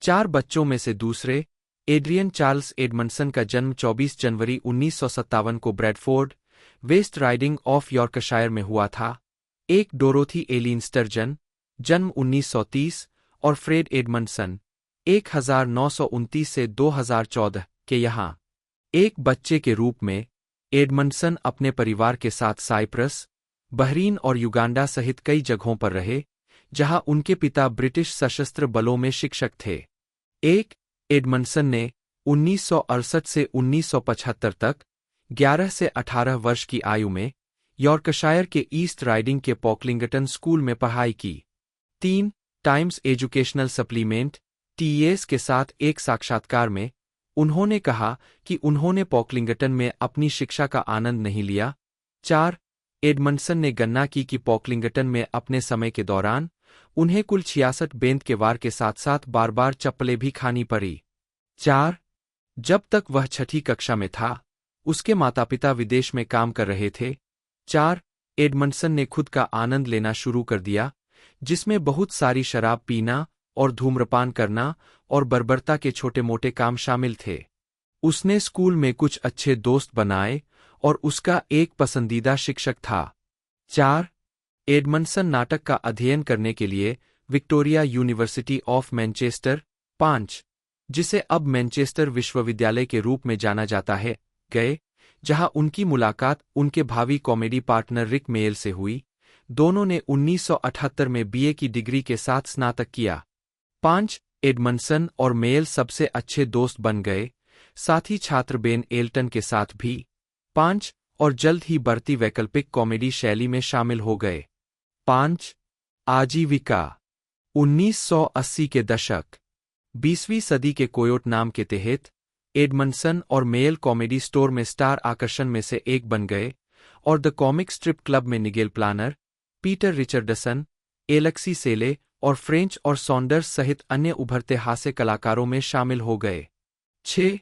4 बच्चों में से दूसरे, एड्रियन चार्ल्स एडमंडसन का जन्म 24 जनवरी 1957 को Bradford, West Riding of Yorkshire में हुआ था। एक डोरोथी एलीन स्टर्जन, जन्म 1930, और फ्रेड एडमंडसन 1929 से 2014 के यहाँ। एक बच्चे के रूप में एडमंडसन अपने परिवार के साथ साइप्रस, बहरीन और युगांडा सहित कई जगहों पर रहे, जहां उनके पिता ब्रिटिश सशस्त्र बलों में शिक्षक थे। एडमंडसन ने 1968 से 1975 तक 11 से 18 वर्ष की आयु में यॉर्कशायर के ईस्ट राइडिंग के पॉकलिंगटन स्कूल में पढ़ाई की। 3 टाइम्स एजुकेशनल सप्लीमेंट TES के साथ एक साक्षात्कार में उन्होंने कहा कि उन्होंने पॉकलिंगटन में अपनी शिक्षा का आनंद नहीं लिया। 4 एडमंडसन ने गणना की कि पॉकलिंगटन में अपने समय के दौरान उन्हें कुल 66 बेंत के वार के साथ साथ बार-बार चप्पलें भी खानी पड़ी। 4 जब तक वह 6ठी कक्षा में था, उसके माता-पिता विदेश में काम कर रहे थे। 4 एडमंडसन ने खुद का आनंद लेना शुरू कर दिया, जिसमें बहुत सारी शराब पीना और धूम्रपान करना और बर्बरता के छोटे-मोटे काम शामिल थे। उसने स्कूल में कुछ अच्छे दोस्त बनाए और उसका एक पसंदीदा शिक्षक था। 4 एडमंडसन नाटक का अध्ययन करने के लिए विक्टोरिया यूनिवर्सिटी ऑफ मैनचेस्टर 5, जिसे अब मैनचेस्टर विश्वविद्यालय के रूप में जाना जाता है, गए, जहां उनकी मुलाकात उनके भावी कॉमेडी पार्टनर रिक मेयल से हुई। दोनों ने 1978 में BA की डिग्री के साथ स्नातक किया। 5 एडमंडसन और मेयल सबसे अच्छे दोस्त बन गए, साथ ही छात्र बेन एल्टन के साथ भी। 5 और जल्द ही बढ़ती वैकल्पिक कॉमेडी शैली में शामिल हो गए। 5 आजीविका। 1980 के दशक। 20वीं सदी के कोयोट नाम के तहत एडमंडसन और मेयल कॉमेडी स्टोर में स्टार आकर्षण में से एक बन गए और द कॉमिक स्ट्रिप क्लब में Nigel Planer, Peter Richardson, Alexei Sayle और फ्रेंच और सॉन्डर्स सहित अन्य उभरते हास्य कलाकारों में शामिल हो गए। 6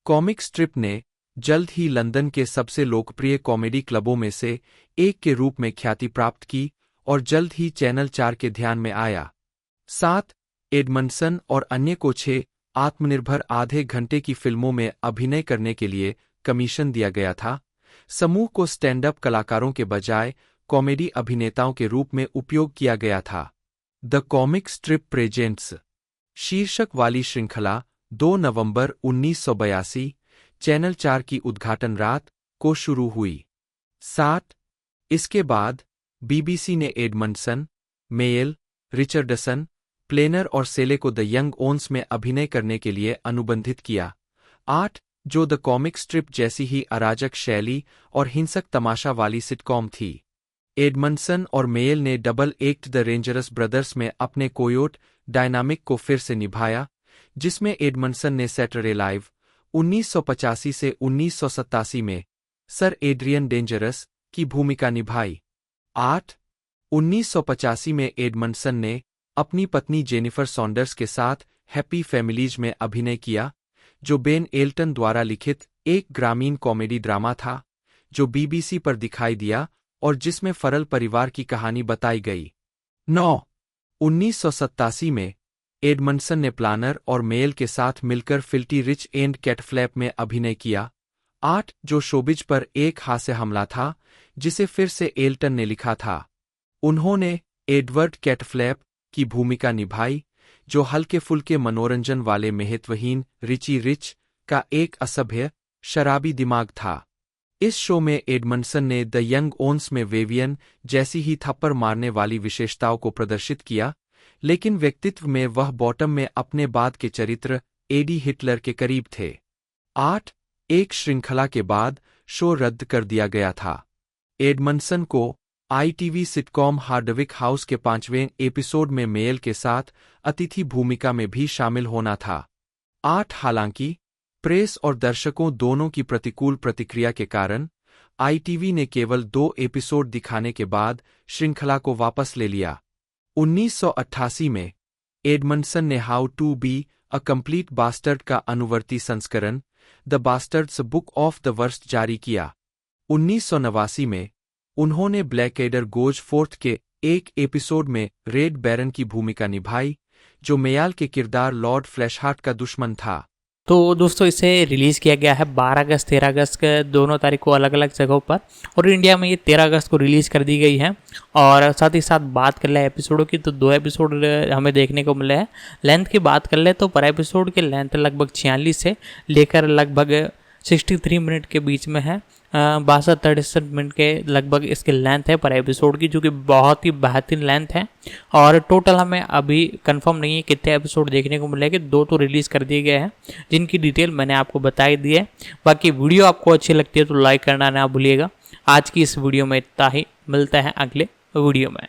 कॉमिक स्ट्रिप ने जल्द ही लंदन के सबसे लोकप्रिय कॉमेडी क्लबों में से एक के रूप में ख्याति प्राप्त की और जल्द ही चैनल 4 के ध्यान में आया। 7 एडमंडसन और अन्य को 6 आत्मनिर्भर आधे घंटे की फिल्मों में अभिनय करने के लिए कमीशन दिया गया था। समूह को स्टैंड अप कलाकारों के बजाय कॉमेडी अभिनेताओं के रूप में उपयोग किया गया था। द कॉमिक स्ट्रिप प्रेजेंट्स शीर्षक वाली श्रृंखला 2 नवंबर 1982 चैनल 4 की उद्घाटन रात को शुरू हुई। 7 इसके बाद BBC ने एडमंडसन, मेयल, रिचर्डसन, प्लेनर और सेले को द यंग ओन्स में अभिनय करने के लिए अनुबंधित किया। 8 जो द कॉमिक स्ट्रिप जैसी ही अराजक शैली और हिंसक तमाशा वाली सिटकॉम थी। एडमंडसन और मेयल ने डबल एक्ट द रेंजरस ब्रदर्स में अपने कोयोट डायनामिक को फिर से निभाया, जिसमें एडमंडसन ने सैटरडे लाइव 1985 से 1987 में सर एड्रियन डेंजरस की भूमिका निभाई। 8 1985 में एडमंडसन ने अपनी पत्नी जेनिफर सॉन्डर्स के साथ हैप्पी फैमिलीज में अभिनय किया, जो बेन एल्टन द्वारा लिखित एक ग्रामीण कॉमेडी ड्रामा था, जो BBC पर दिखाई दिया और जिसमें फरल परिवार की कहानी बताई गई। 9 1987 में एडमंडसन ने प्लानर और मेयल के साथ मिलकर फिल्टी रिच एंड कैटफ्लैप में अभिनय किया। 8 जो शोबिज पर एक हास्य हमला था, जिसे फिर से एल्टन ने लिखा था। उन्होंने एडवर्ड कैटफ्लैप की भूमिका निभाई, जो हल्के फुल्के मनोरंजन वाले महत्वहीन रिची रिच का एक असभ्य, शराबी दिमाग था। इस शो में एडमंडसन ने द यंग ओन्स में वेवियन जैसी ही थप्पड़ मारने वाली विशेषताओं को प्रदर्शित किया, लेकिन व्यक्तित्व में वह बॉटम में अपने बाद के चरित्र एडी हिटलर के करीब थे। 8 एक श्रृंखला के बाद शो रद्द कर दिया गया था। एडमंडसन को ITV सिटकॉम हार्डविक हाउस के 5वें एपिसोड में मेयल के साथ अतिथि भूमिका में भी शामिल होना था। 8 हालांकि प्रेस और दर्शकों दोनों की प्रतिकूल प्रतिक्रिया के कारण ITV ने केवल 2 एपिसोड दिखाने के बाद श्रृंखला को वापस ले लिया। 1988 में एडमंडसन ने How to Be a Complete Bastard का अनुवर्ती संस्करण the Bastard's Book of the Worst जारी किया। 1989 में उन्होंने ब्लैकएडर गोज फोर्थ के एक एपिसोड में रेड बैरन की भूमिका निभाई, जो मेयाल के किरदार लॉर्ड फ्लैशहार्ट का दुश्मन था। तो दोस्तों इसे रिलीज़ किया गया है 12 अगस्त 13 अगस्त के दोनों तारीख को अलग अलग जगहों पर, और इंडिया में ये 13 अगस्त को रिलीज़ कर दी गई है। और साथ ही साथ बात कर ले एपिसोडों की, तो 2 एपिसोड हमें देखने को मिले हैं। लेंथ की बात कर ले तो पर एपिसोड की लेंथ लगभग 46 से लेकर लगभग 63 मिनट के बीच में है। 62-63 मिनट के लगभग इसकी लेंथ है पर एपिसोड की, जो कि बहुत ही बेहतरीन लेंथ है। और टोटल हमें अभी कंफर्म नहीं है कितने एपिसोड देखने को मिलेंगे। 2 तो रिलीज़ कर दिए गए हैं, जिनकी डिटेल मैंने आपको बताई दी है। बाकी वीडियो आपको अच्छी लगती है तो लाइक करना ना भूलिएगा। आज की इस वीडियो में इतना ही, मिलते हैं अगले वीडियो में।